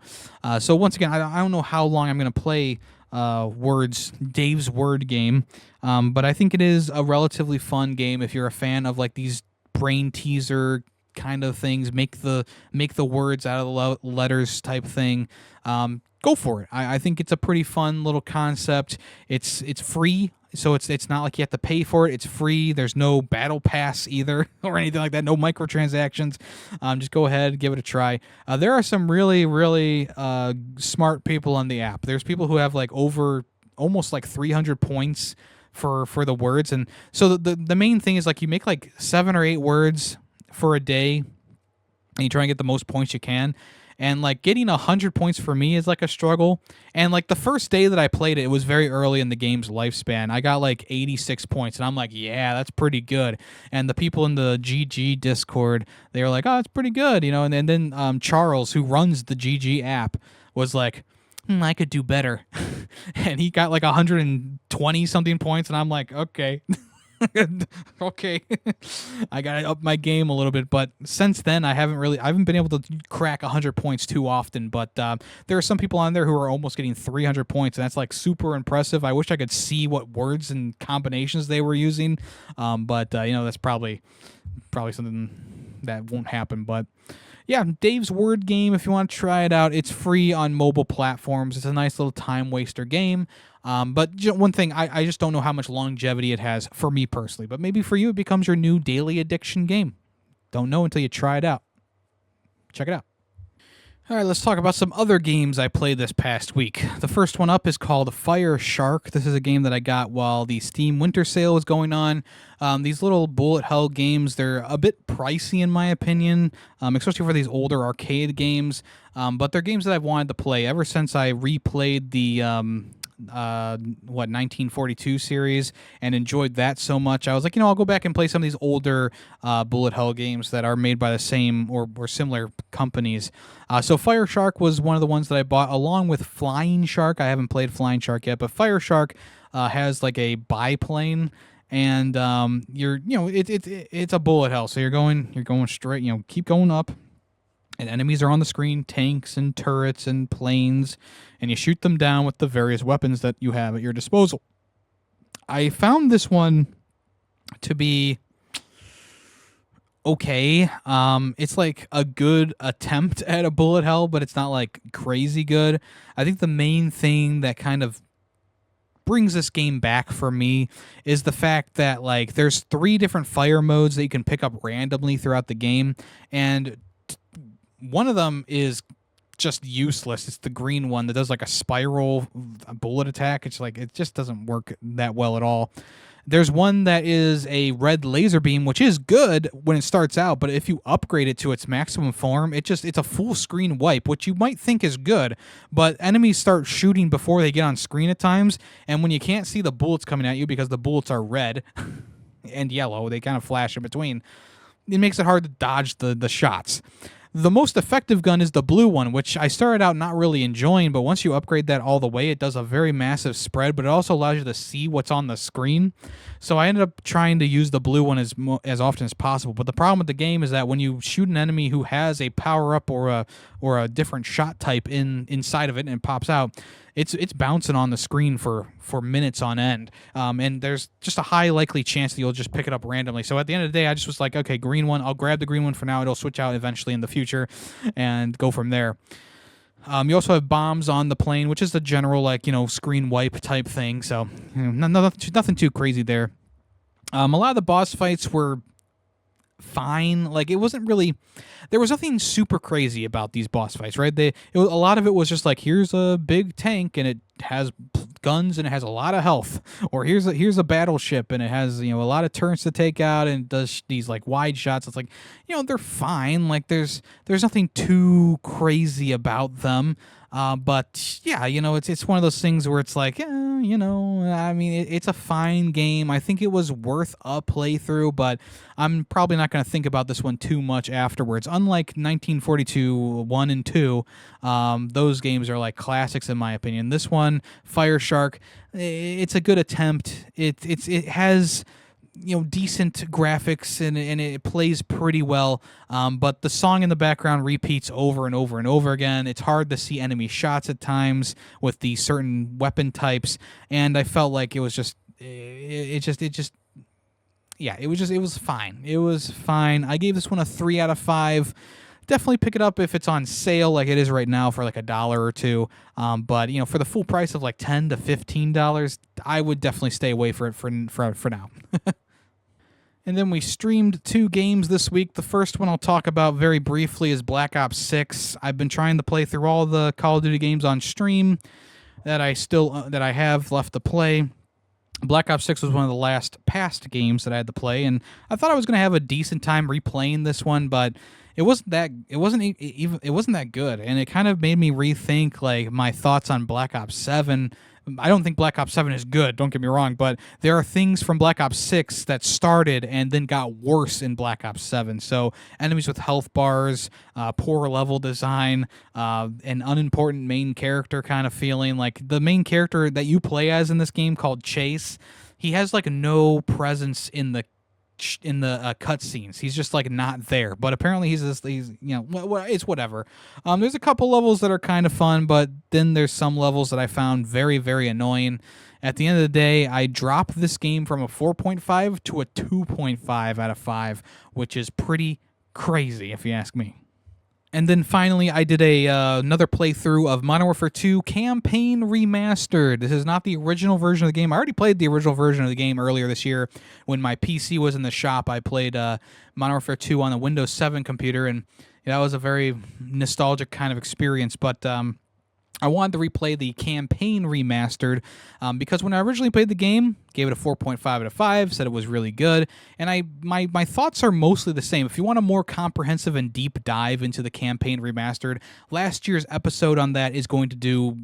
So once again, I don't know how long I'm gonna play words, Dave's Word game. But I think it is a relatively fun game if you're a fan of like these brain teaser kind of things. Make the words out of the letters type thing. Go for it. I think it's a pretty fun little concept. It's free, so it's not like you have to pay for it. It's free. There's no battle pass either or anything like that. No microtransactions. Just go ahead, give it a try. There are some really smart people on the app. There's people who have like over almost like 300 points for the words, and so the main thing is like you make like 7 or 8 words for a day, and you try and get the most points you can. And like getting 100 points for me is like a struggle. And like the first day that I played it, it was very early in the game's lifespan. I got like 86 points, and I'm like, yeah, that's pretty good. And the people in the GG Discord, they were like, oh, it's pretty good, you know. And then Charles, who runs the GG app, was like, I could do better. And he got like 120 something points, and I'm like, okay. Okay. I gotta up my game a little bit, but since then I haven't been able to crack 100 points too often. But there are some people on there who are almost getting 300 points, and that's like super impressive. I wish I could see what words and combinations they were using, but that's probably something that won't happen. But yeah, Dave's Word game, if you want to try it out, it's free on mobile platforms. It's a nice little time waster game. But one thing, I just don't know how much longevity it has for me personally. But maybe for you, it becomes your new daily addiction game. Don't know until you try it out. Check it out. All right, let's talk about some other games I played this past week. The first one up is called Fire Shark. This is a game that I got while the Steam Winter Sale was going on. These little bullet hell games, they're a bit pricey in my opinion, especially for these older arcade games. But they're games that I've wanted to play ever since I replayed the 1942 series and enjoyed that so much. I was like, I'll go back and play some of these older bullet hell games that are made by the same or similar companies. So Fire Shark was one of the ones that I bought along with Flying Shark. I haven't played Flying Shark yet, but Fire Shark has like a biplane, and it's a bullet hell. So you're going straight, keep going up. And enemies are on the screen, tanks and turrets and planes, and you shoot them down with the various weapons that you have at your disposal. I found this one to be okay. It's like a good attempt at a bullet hell, but it's not like crazy good. I think the main thing that kind of brings this game back for me is the fact that like there's 3 different fire modes that you can pick up randomly throughout the game, and one of them is just useless. It's the green one that does like a spiral bullet attack. It's like it just doesn't work that well at all. There's one that is a red laser beam, which is good when it starts out, but if you upgrade it to its maximum form, it's a full screen wipe, which you might think is good, but enemies start shooting before they get on screen at times, and when you can't see the bullets coming at you because the bullets are red and yellow, they kind of flash in between, it makes it hard to dodge the shots. The most effective gun is the blue one, which I started out not really enjoying, but once you upgrade that all the way, it does a very massive spread, but it also allows you to see what's on the screen. So I ended up trying to use the blue one as often as possible. But the problem with the game is that when you shoot an enemy who has a power-up or a different shot type inside of it and it pops out, it's bouncing on the screen for minutes on end, and there's just a high likely chance that you'll just pick it up randomly. So at the end of the day, I just was like, okay, green one, I'll grab the green one for now. It'll switch out eventually in the future, and go from there. You also have bombs on the plane, which is the general screen wipe type thing. So nothing too crazy there. A lot of the boss fights were fine. Like, it wasn't really, there was nothing super crazy about these boss fights, right? A lot of it was just like, here's a big tank and it has guns and it has a lot of health, or here's a battleship and it has a lot of turrets to take out and does these like wide shots. It's like, they're fine. Like, there's nothing too crazy about them. But yeah, it's one of those things where it's like, I mean, it's a fine game. I think it was worth a playthrough, but I'm probably not going to think about this one too much afterwards. Unlike 1942 1 and 2, those games are like classics in my opinion. This one, Fire Shark, it's a good attempt. It has decent graphics, and it plays pretty well. But the song in the background repeats over and over and over again. It's hard to see enemy shots at times with the certain weapon types, and I felt like it was just yeah, it was fine. It was fine. I gave this one a 3 out of 5. Definitely pick it up if it's on sale, like it is right now, for like $1 or $2. But for the full price of like $10 to $15, I would definitely stay away for it for now. And then we streamed 2 games this week. The first one I'll talk about very briefly is Black Ops 6. I've been trying to play through all the Call of Duty games on stream that I have left to play. Black Ops 6 was one of the past games that I had to play, and I thought I was going to have a decent time replaying this one, but it wasn't that good, and it kind of made me rethink like my thoughts on Black Ops 7. I don't think Black Ops 7 is good, don't get me wrong, but there are things from Black Ops 6 that started and then got worse in Black Ops 7. So enemies with health bars, poor level design, an unimportant main character kind of feeling. Like the main character that you play as in this game, called Chase, he has like no presence in the cutscenes. He's just like not there, but apparently he's it's whatever. There's a couple levels that are kind of fun, but then there's some levels that I found very, very annoying. At the end of the day, I dropped this game from a 4.5 to a 2.5 out of 5, which is pretty crazy if you ask me. And then finally, I did another playthrough of Modern Warfare 2 Campaign Remastered. This is not the original version of the game. I already played the original version of the game earlier this year when my PC was in the shop. I played Modern Warfare 2 on a Windows 7 computer, and that was a very nostalgic kind of experience. But I wanted to replay the Campaign Remastered because when I originally played the game, gave it a 4.5 out of 5, said it was really good, and my thoughts are mostly the same. If you want a more comprehensive and deep dive into the Campaign Remastered, last year's episode on that is going to do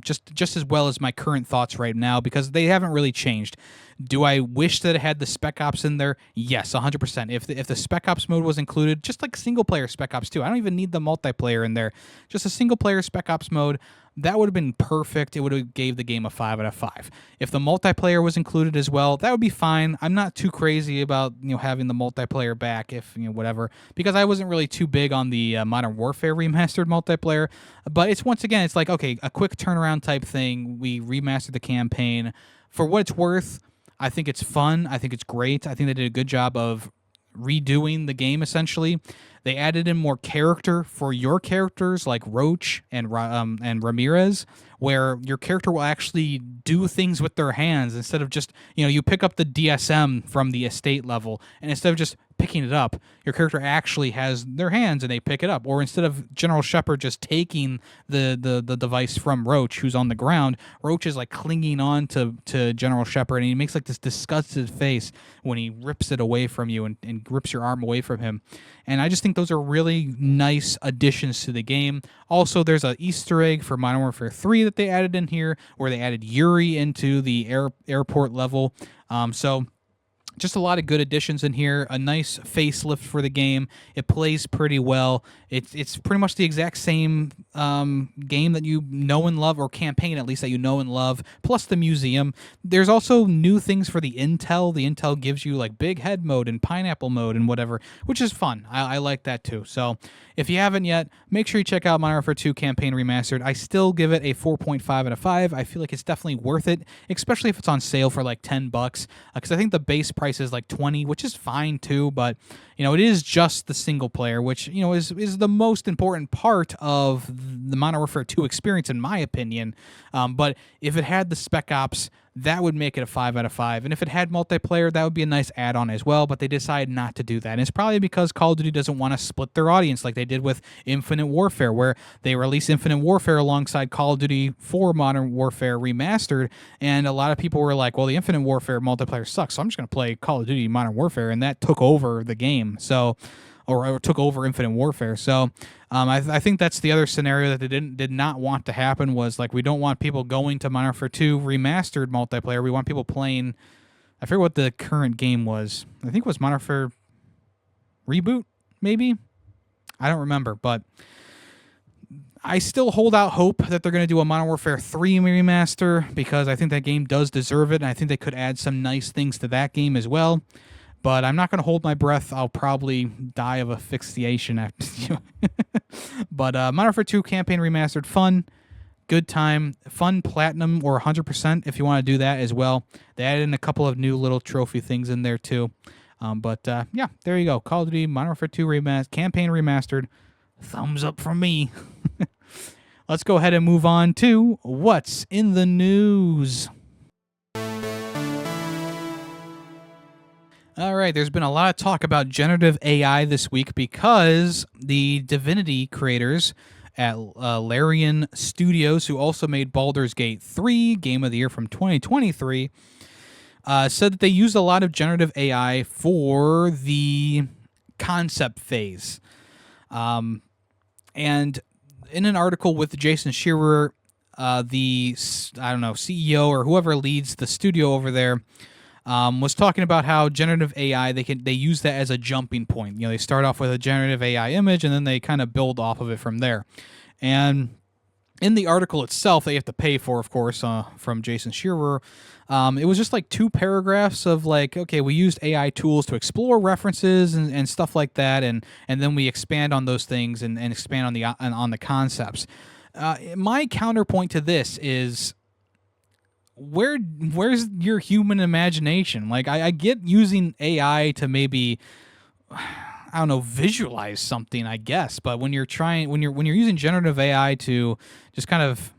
just as well as my current thoughts right now, because they haven't really changed. Do I wish that it had the Spec Ops in there? Yes, 100%. If the Spec Ops mode was included, just like single-player Spec Ops 2, I don't even need the multiplayer in there. Just a single-player Spec Ops mode, that would have been perfect. It would have gave the game a 5 out of 5. If the multiplayer was included as well, that would be fine. I'm not too crazy about having the multiplayer back, if whatever, because I wasn't really too big on the Modern Warfare Remastered multiplayer. But it's it's like, okay, a quick turnaround type thing. We remastered the campaign. For what it's worth, I think it's fun. I think it's great. I think they did a good job of redoing the game, essentially. They added in more character for your characters, like Roach and Ramirez, where your character will actually do things with their hands instead of just, you pick up the DSM from the estate level, and instead of just picking it up, your character actually has their hands and they pick it up. Or instead of General Shepard just taking the device from Roach, who's on the ground, Roach is like clinging on to General Shepard, and he makes like this disgusted face when he rips it away from you and rips your arm away from him. And I just think those are really nice additions to the game. Also, there's an Easter egg for Modern Warfare 3 that they added in here, where they added Yuri into the airport level. So just a lot of good additions in here. A nice facelift for the game. It plays pretty well. It's pretty much the exact same game that you know and love, or campaign at least that you know and love, plus the museum. There's also new things for the Intel. The Intel gives you like big head mode and pineapple mode and whatever, which is fun. I like that too. So if you haven't yet, make sure you check out Modern Warfare 2 Campaign Remastered. I still give it a 4.5 out of 5. I feel like it's definitely worth it, especially if it's on sale for like $10, because I think the base price is like $20, which is fine too, but it is just the single player, which is the most important part of the Modern Warfare 2 experience, in my opinion. But if it had the Spec Ops, that would make it a 5 out of 5. And if it had multiplayer, that would be a nice add-on as well, but they decided not to do that. And it's probably because Call of Duty doesn't want to split their audience like they did with Infinite Warfare, where they released Infinite Warfare alongside Call of Duty 4 Modern Warfare Remastered, and a lot of people were like, well, the Infinite Warfare multiplayer sucks, so I'm just going to play Call of Duty Modern Warfare, and that took over the game. So or took over Infinite Warfare. So I think that's the other scenario that they did not want to happen, was like, we don't want people going to Modern Warfare 2 Remastered multiplayer. We want people playing, I forget what the current game was. I think it was Modern Warfare Reboot, maybe? I don't remember, but I still hold out hope that they're going to do a Modern Warfare 3 remaster because I think that game does deserve it, and I think they could add some nice things to that game as well. But I'm not going to hold my breath. I'll probably die of asphyxiation after. But Modern Warfare 2 campaign remastered, fun, good time, fun platinum or 100% if you want to do that as well. They added in a couple of new little trophy things in there too. But yeah, there you go. Call of Duty Modern Warfare 2 campaign remastered. Thumbs up from me. Let's go ahead and move on to what's in the news. All right, there's been a lot of talk about generative AI this week because the Divinity creators at Larian Studios, who also made Baldur's Gate 3, Game of the Year from 2023, said that they used a lot of generative AI for the concept phase. And in an article with Jason Shearer, the CEO or whoever leads the studio over there, was talking about how generative AI they use that as a jumping point. They start off with a generative AI image and then they kind of build off of it from there. And in the article itself, they have to pay for, of course, from Jason Shearer. It was just like 2 paragraphs of like, okay, we used AI tools to explore references and stuff like that, and then we expand on those things and expand on the concepts. My counterpoint to this is, where's your human imagination? Like, I get using AI to maybe, I don't know, visualize something, I guess, but when you're using generative AI to just kind of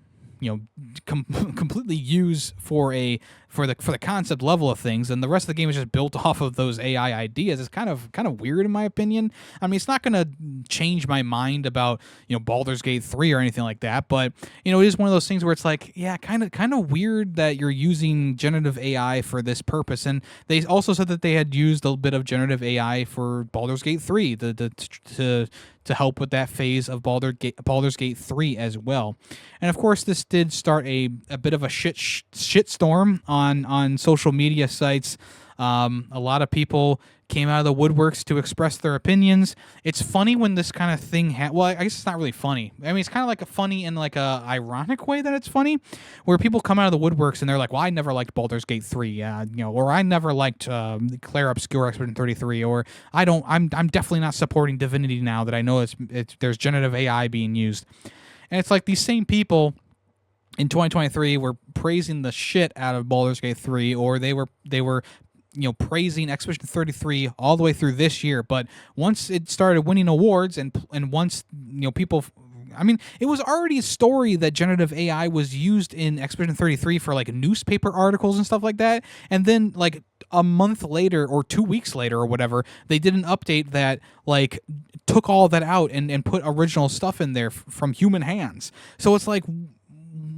completely use for the concept level of things, and the rest of the game is just built off of those AI ideas. It's kind of weird in my opinion. I mean, it's not going to change my mind about Baldur's Gate 3 or anything like that, but it is one of those things where it's like, yeah, kind of weird that you're using generative AI for this purpose. And they also said that they had used a bit of generative AI for Baldur's Gate 3 to help with that phase of Baldur's Gate 3 as well. And of course, this did start a bit of a shitstorm on social media sites. A lot of people came out of the woodworks to express their opinions. It's funny when this kind of thing well, I guess it's not really funny. I mean, it's kind of like a funny in like a ironic way that it's funny, where people come out of the woodworks and they're like, well, I never liked Baldur's Gate 3, or I never liked Claire Obscure Expedition 33, or I'm definitely not supporting Divinity now that I know there's generative AI being used. And it's like these same people in 2023 were praising the shit out of Baldur's Gate 3, or they were praising Expedition 33 all the way through this year. But once it started winning awards and once people, I mean, it was already a story that generative AI was used in Expedition 33 for like newspaper articles and stuff like that, and then like a month later or 2 weeks later or whatever, they did an update that like took all that out and put original stuff in there from human hands. So it's like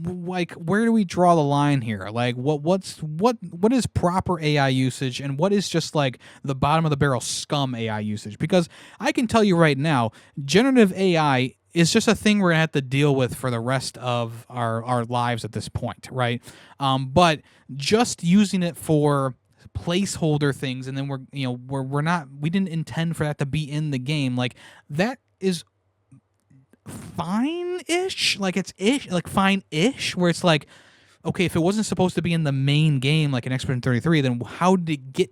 where do we draw the line here? Like what is proper AI usage and what is just like the bottom of the barrel scum AI usage? Because I can tell you right now, generative AI is just a thing we're gonna have to deal with for the rest of our lives at this point, right? But just using it for placeholder things, and then we didn't intend for that to be in the game, like that is fine-ish, like it's like fine-ish, where it's like, okay, if it wasn't supposed to be in the main game like in Expedition 33, then how did it get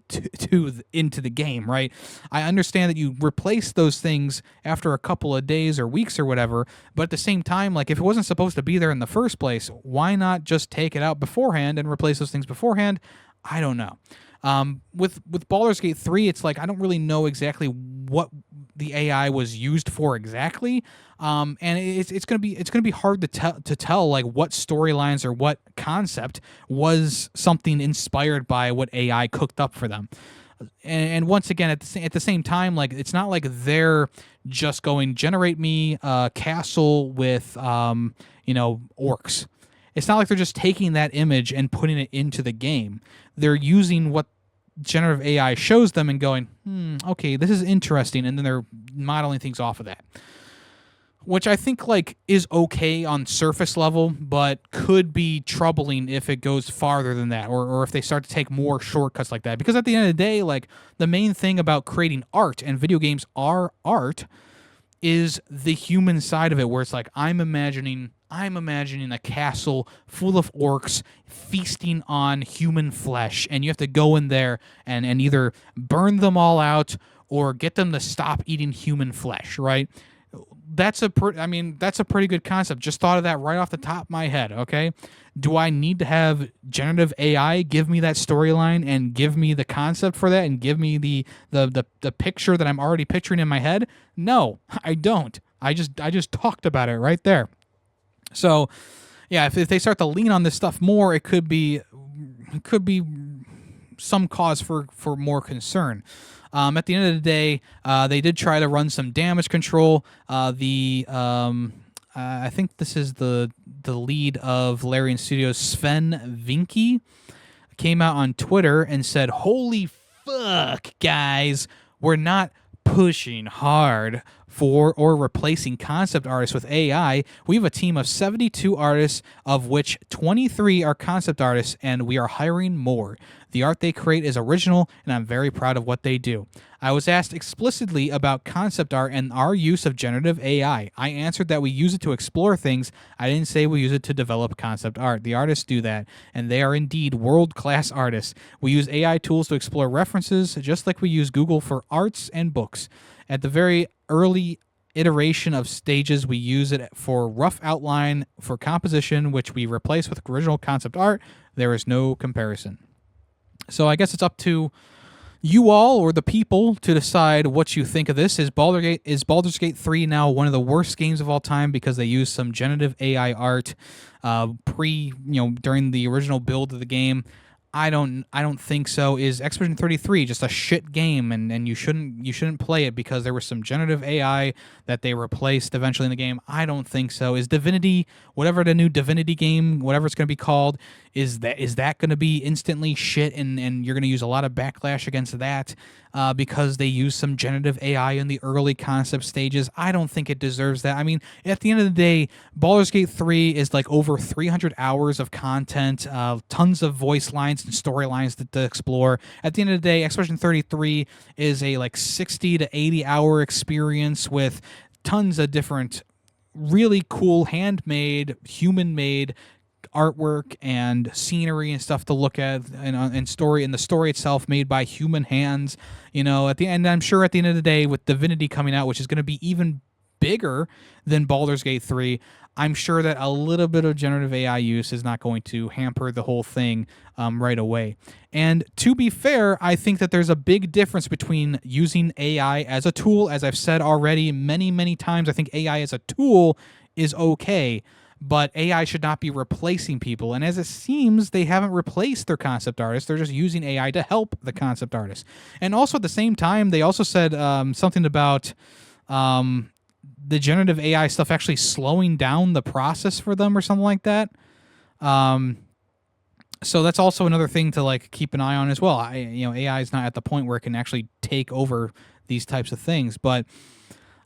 into the game, right? I understand that you replace those things after a couple of days or weeks or whatever, but at the same time, like if it wasn't supposed to be there in the first place, why not just take it out beforehand and replace those things beforehand? I don't know. With Baldur's Gate 3, it's like I don't really know exactly what the AI was used for exactly, and it's gonna be hard to tell like what storylines or what concept was something inspired by what AI cooked up for them. And once again, at the same time, like it's not like they're just going generate me a castle with orcs. It's not like they're just taking that image and putting it into the game. They're using what generative AI shows them and going, okay, this is interesting, and then they're modeling things off of that. Which I think like is okay on surface level, but could be troubling if it goes farther than that, or if they start to take more shortcuts like that. Because at the end of the day, like the main thing about creating art, and video games are art, is the human side of it, where it's like I'm imagining a castle full of orcs feasting on human flesh, and you have to go in there and either burn them all out or get them to stop eating human flesh, right? That's a pretty good concept. Just thought of that right off the top of my head. Okay, do I need to have generative AI give me that storyline and give me the concept for that and give me the picture that I'm already picturing in my head? No, I don't. I just talked about it right there. So, yeah, if they start to lean on this stuff more, it could be some cause for more concern. At the end of the day, they did try to run some damage control. I think this is the lead of Larian Studios, Sven Vinky, came out on Twitter and said, "Holy fuck, guys, we're not pushing hard for or replacing concept artists with AI. We have a team of 72 artists, of which 23 are concept artists, and we are hiring more. The art they create is original, and I'm very proud of what they do." I was asked explicitly about concept art and our use of generative AI. I answered that we use it to explore things. I didn't say we use it to develop concept art. The artists do that, and they are indeed world-class artists. We use AI tools to explore references, just like we use Google for arts and books. At the very early iteration of stages, we use it for rough outline for composition, which we replace with original concept art. There is no comparison. So I guess it's up to you all or the people to decide what you think of this. Is Baldur's Gate 3 now one of the worst games of all time because they used some generative AI art during the original build of the game? I don't think so. Is Expedition 33 just a shit game and you shouldn't play it because there was some generative AI that they replaced eventually in the game? I don't think so. Is Divinity, whatever the new Divinity game, whatever it's going to be called, is that going to be instantly shit and you're going to use a lot of backlash against that because they use some generative AI in the early concept stages? I don't think it deserves that. I mean, at the end of the day, Baldur's Gate 3 is like over 300 hours of content, tons of voice lines and storylines to explore. At the end of the day, Expedition 33 is a like 60 to 80 hour experience with tons of different really cool handmade, human-made artwork and scenery and stuff to look at, and the story itself made by human hands. At the end, I'm sure at the end of the day, with Divinity coming out, which is going to be even bigger than Baldur's Gate 3, I'm sure that a little bit of generative AI use is not going to hamper the whole thing right away. And to be fair, I think that there's a big difference between using AI as a tool. As I've said already many, many times, I think AI as a tool is okay, but AI should not be replacing people. And as it seems, they haven't replaced their concept artists. They're just using AI to help the concept artists. And also at the same time, they also said something about the generative AI stuff actually slowing down the process for them or something like that. So that's also another thing to like keep an eye on as well. AI is not at the point where it can actually take over these types of things, but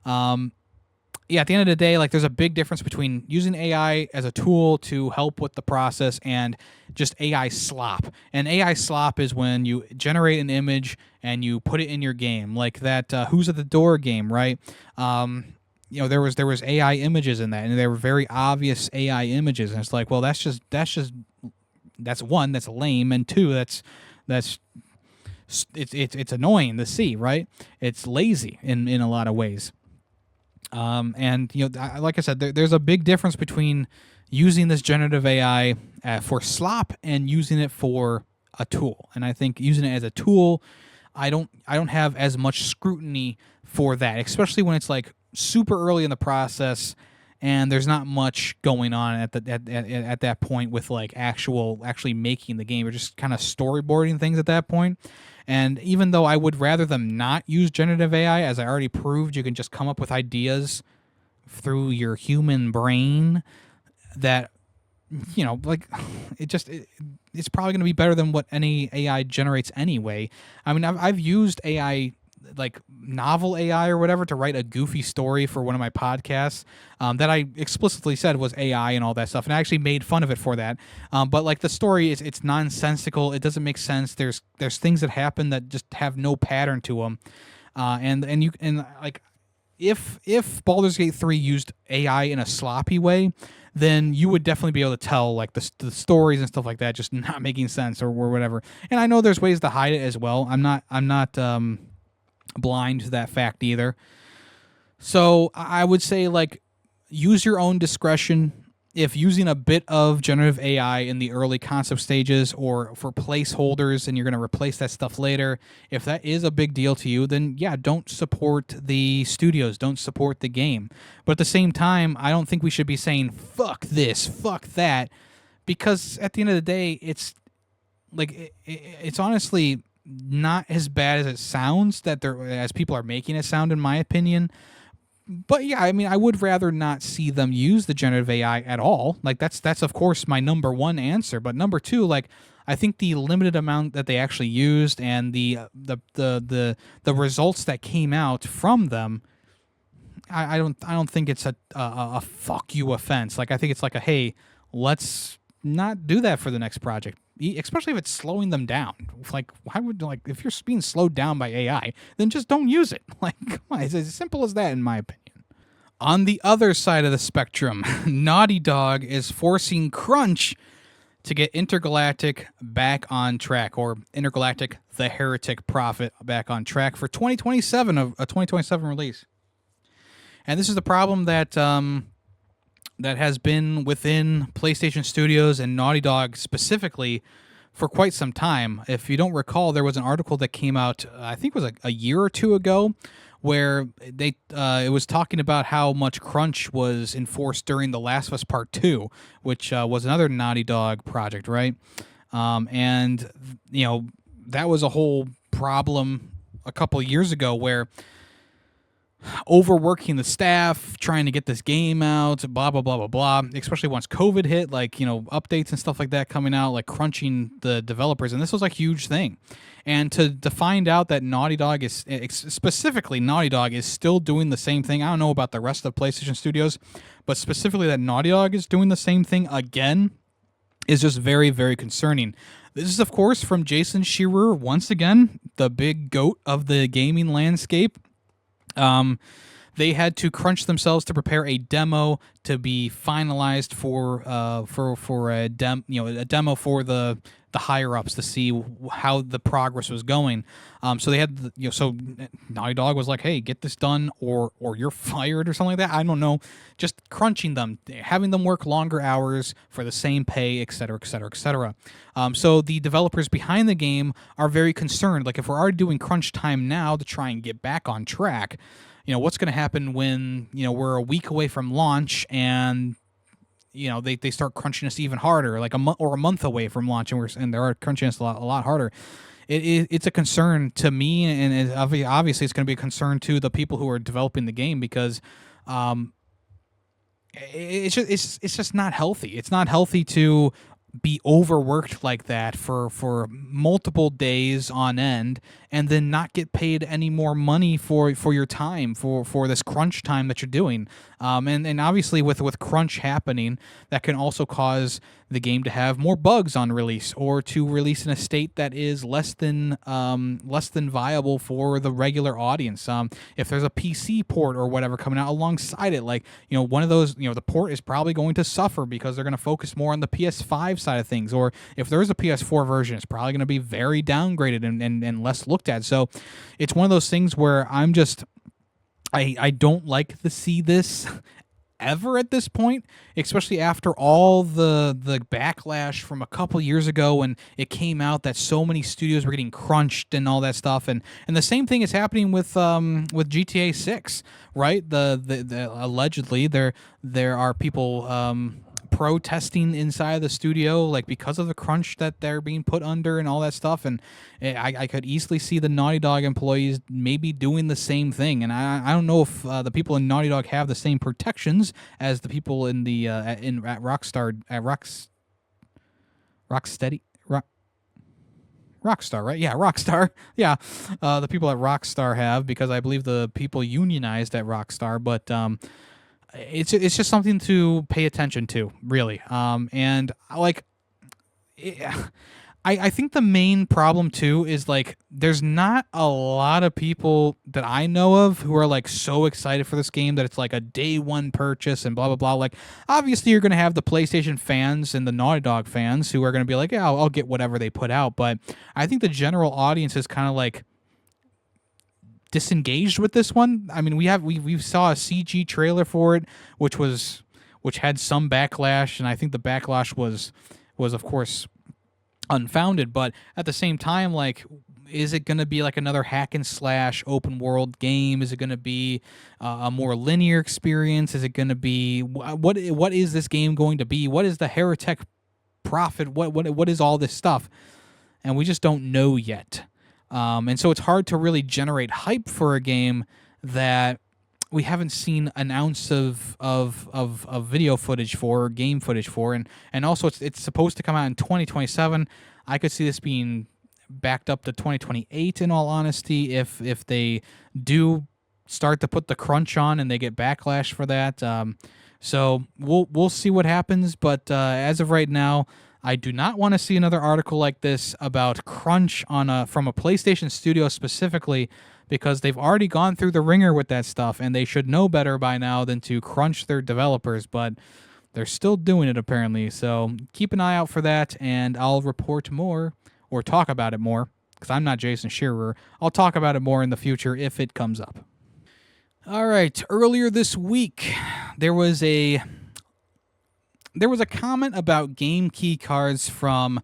at the end of the day, like there's a big difference between using AI as a tool to help with the process and just AI slop. And AI slop is when you generate an image and you put it in your game, like that Who's at the Door game, right? There was AI images in that, and they were very obvious AI images, and it's like, well, that's one, that's lame, and two, it's annoying to see, right? It's lazy in a lot of ways. Like I said, there's a big difference between using this generative AI for slop and using it for a tool. And I think using it as a tool, I don't have as much scrutiny for that, especially when it's like super early in the process and there's not much going on at that point with like actually making the game. We're just kind of storyboarding things at that point. And even though I would rather them not use generative AI, as I already proved, you can just come up with ideas through your human brain that, it's probably going to be better than what any AI generates anyway. I mean, I've used AI, like novel AI or whatever, to write a goofy story for one of my podcasts that I explicitly said was AI and all that stuff, and I actually made fun of it for that. But like the story it's nonsensical. It doesn't make sense. There's things that happen that just have no pattern to them, if Baldur's Gate 3 used AI in a sloppy way, then you would definitely be able to tell like the stories and stuff like that just not making sense or whatever. And I know there's ways to hide it as well. I'm not blind to that fact either. So I would say like use your own discretion. If using a bit of generative AI in the early concept stages or for placeholders and you're going to replace that stuff later, if that is a big deal to you, then yeah, don't support the studios, don't support the game. But at the same time, I don't think we should be saying fuck this, fuck that, because at the end of the day, it's like it's honestly not as bad as it sounds that they're as people are making it sound, in my opinion. But yeah, I mean, I would rather not see them use the generative AI at all. Like that's of course my number one answer. But number two, like I think the limited amount that they actually used and the results that came out from them, I don't think it's a fuck you offense. Like I think it's like a hey, let's not do that for the next project. Especially if it's slowing them down. Like, why would like if you're being slowed down by AI, then just don't use it. Like, come on, it's as simple as that, in my opinion. On the other side of the spectrum, Naughty Dog is forcing crunch to get Intergalactic back on track, or Intergalactic: The Heretic Prophet back on track for 2027, of a 2027 release. And this is the problem that that has been within PlayStation Studios and Naughty Dog specifically for quite some time. If you don't recall, there was an article that came out, I think it was a year or two ago, where they it was talking about how much crunch was enforced during The Last of Us Part 2, which was another Naughty Dog project, right? And, you know, that was a whole problem a couple years ago where overworking the staff, trying to get this game out, blah, blah, blah, blah, blah, especially once COVID hit, like, you know, updates and stuff like that coming out, like crunching the developers. And this was a huge thing. And to find out that Naughty Dog is, specifically Naughty Dog is still doing the same thing. I don't know about the rest of the PlayStation Studios, but specifically that Naughty Dog is doing the same thing again is just very, very concerning. This is, of course, from Jason Schreier, once again, the big goat of the gaming landscape. They had to crunch themselves to prepare a demo to be finalized for a demo for the higher ups to see how the progress was going. So they had so Naughty Dog was like, hey, get this done or you're fired or something like that. I don't know. Just crunching them, having them work longer hours for the same pay, et cetera, et cetera, et cetera. So the developers behind the game are very concerned. Like if we're already doing crunch time now to try and get back on track, you know, what's going to happen when, you know, we're a week away from launch and you know they start crunching us even harder, like a month away from launch, and they're crunching us a lot harder. It's a concern to me, and obviously it's going to be a concern to the people who are developing the game because it's just not healthy. It's not healthy to be overworked like that for multiple days on end and then not get paid any more money for your time for this crunch time that you're doing. And obviously with crunch happening, that can also cause the game to have more bugs on release or to release in a state that is less than viable for the regular audience. If there's a PC port or whatever coming out alongside it, like, you know, one of those, you know, the port is probably going to suffer because they're going to focus more on the PS5 side of things. Or if there is a PS4 version, it's probably going to be very downgraded and less looked at. So it's one of those things where I'm just I don't like to see this ever at this point, especially after all the backlash from a couple years ago when it came out that so many studios were getting crunched and all that stuff, and the same thing is happening with GTA 6, right? The allegedly there are people protesting inside the studio, like because of the crunch that they're being put under and all that stuff. And I could easily see the Naughty Dog employees maybe doing the same thing. And I don't know if the people in Naughty Dog have the same protections as the people in the at Rockstar Rocksteady. Rockstar, right? Yeah, Rockstar. Yeah, the people at Rockstar have, because I believe the people unionized at Rockstar, but it's just something to pay attention to, really. And like, I think the main problem too is like there's not a lot of people that I know of who are like so excited for this game that it's like a day one purchase and blah blah blah. Like obviously you're gonna have the PlayStation fans and the Naughty Dog fans who are gonna be like, yeah, I'll get whatever they put out. But I think the general audience is kind of like disengaged with this one. I mean, we saw a CG trailer for it, which had some backlash, and I think the backlash was of course unfounded. But at the same time, like, is it going to be like another hack and slash open world game? Is it going to be a more linear experience? Is it going to be what is this game going to be? What is the Heretic Prophet? What is all this stuff? And we just don't know yet. And so it's hard to really generate hype for a game that we haven't seen an ounce of video footage for, or game footage for, and also it's supposed to come out in 2027. I could see this being backed up to 2028 in all honesty if they do start to put the crunch on and they get backlash for that. So we'll see what happens, but as of right now, I do not want to see another article like this about crunch from a PlayStation studio specifically, because they've already gone through the ringer with that stuff and they should know better by now than to crunch their developers, but they're still doing it apparently. So keep an eye out for that, and I'll report more or talk about it more, because I'm not Jason Shearer. I'll talk about it more in the future if it comes up. All right, earlier this week, there was a comment about game key cards from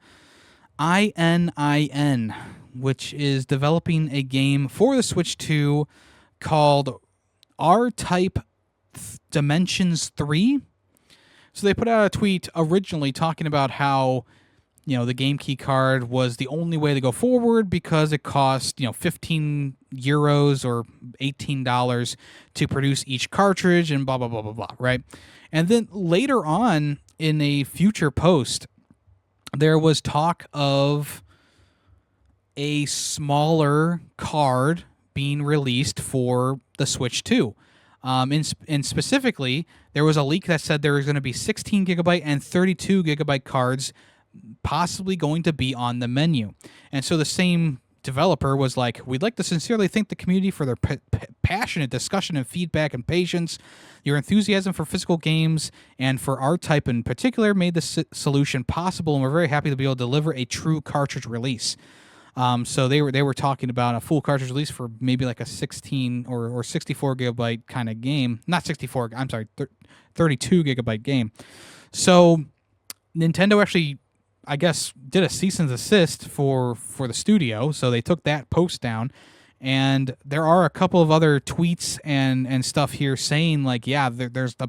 ININ, which is developing a game for the Switch 2 called R-Type Dimensions 3. So they put out a tweet originally talking about how, the game key card was the only way to go forward because it cost, 15 euros or $18 to produce each cartridge and blah, blah, blah, blah, blah, right? And then later on in a future post, there was talk of a smaller card being released for the Switch 2. And specifically, there was a leak that said there was going to be 16 gigabyte and 32 gigabyte cards possibly going to be on the menu. And so the same developer was like, we'd like to sincerely thank the community for their passionate discussion and feedback and patience. Your enthusiasm for physical games and for R-Type in particular made this solution possible, and we're very happy to be able to deliver a true cartridge release. So they were talking about a full cartridge release for maybe like a 16 or 64 gigabyte kind of game. Not 64, I'm sorry, 32 gigabyte game. So Nintendo actually, I guess, did a cease and desist for the studio. So they took that post down. And there are a couple of other tweets and stuff here saying like, yeah, there's the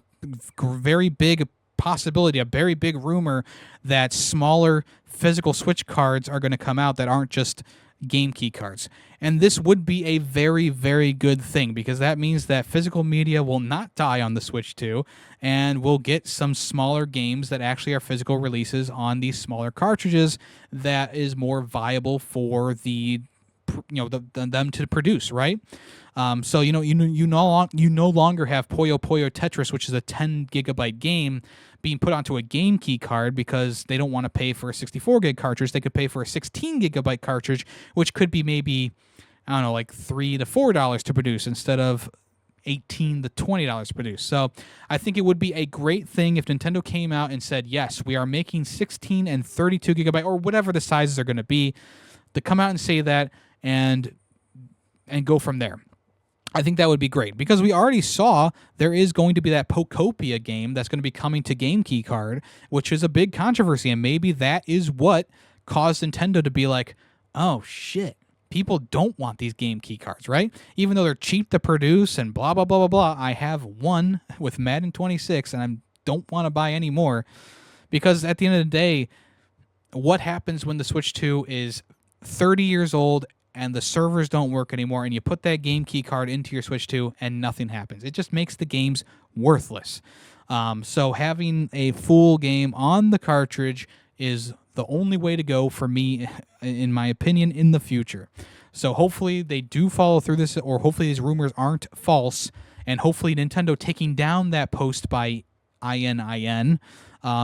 very big possibility, a very big rumor that smaller physical Switch cards are going to come out that aren't just game key cards. And this would be a very, very good thing, because that means that physical media will not die on the Switch 2, and we'll get some smaller games that actually are physical releases on these smaller cartridges that is more viable for them to produce, right? So you no longer have Puyo Puyo Tetris, which is a 10 gigabyte game, being put onto a game key card because they don't want to pay for a 64 gig cartridge. They could pay for a 16 gigabyte cartridge, which could be maybe, I don't know, like $3 to $4 to produce instead of $18 to $20 to produce. So I think it would be a great thing if Nintendo came out and said, yes, we are making 16 and 32 gigabyte or whatever the sizes are going to be, to come out and say that and go from there. I think that would be great, because we already saw there is going to be that Pokopia game that's going to be coming to Game Key Card, which is a big controversy, and maybe that is what caused Nintendo to be like, oh shit, people don't want these Game Key Cards, right? Even though they're cheap to produce and blah, blah, blah, blah, blah. I have one with Madden 26, and I don't want to buy any more, because at the end of the day, what happens when the Switch 2 is 30 years old and the servers don't work anymore, and you put that game key card into your Switch 2 and nothing happens? It just makes the games worthless. So having a full game on the cartridge is the only way to go for me, in my opinion, in the future. So hopefully they do follow through this, or hopefully these rumors aren't false, and hopefully Nintendo taking down that post by ININ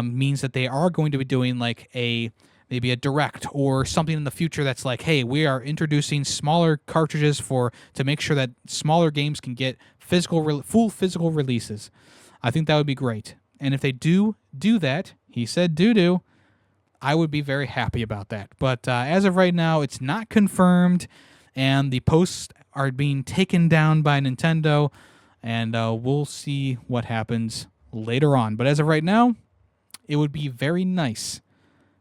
means that they are going to be doing like a maybe a direct or something in the future that's like, hey, we are introducing smaller cartridges to make sure that smaller games can get full physical releases. I think that would be great. And if they do that, he said do, I would be very happy about that. But as of right now, it's not confirmed, and the posts are being taken down by Nintendo, and we'll see what happens later on. But as of right now, it would be very nice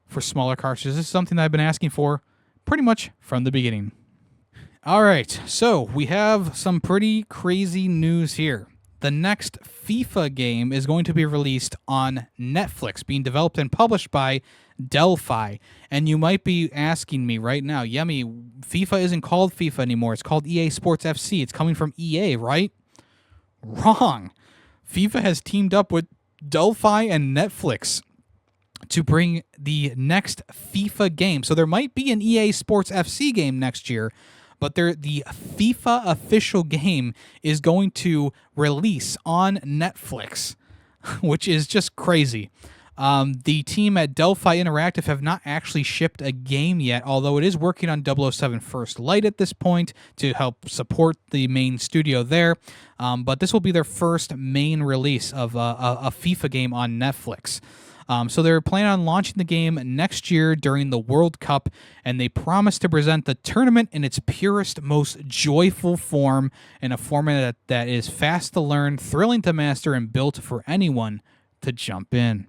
for smaller cartridges. This is something that I've been asking for pretty much from the beginning. All right, so we have some pretty crazy news here. The next FIFA game is going to be released on Netflix, being developed and published by Delphi. And you might be asking me right now, Yemmy, FIFA isn't called FIFA anymore. It's called EA Sports FC. It's coming from EA, right? Wrong. FIFA has teamed up with Delphi and Netflix to bring the next FIFA game. So there might be an EA Sports FC game next year, but the FIFA official game is going to release on Netflix, which is just crazy. The team at Delphi Interactive have not actually shipped a game yet, although it is working on 007 First Light at this point to help support the main studio there. But this will be their first main release of a FIFA game on Netflix. So they're planning on launching the game next year during the World Cup, and they promise to present the tournament in its purest, most joyful form, in a format that is fast to learn, thrilling to master, and built for anyone to jump in.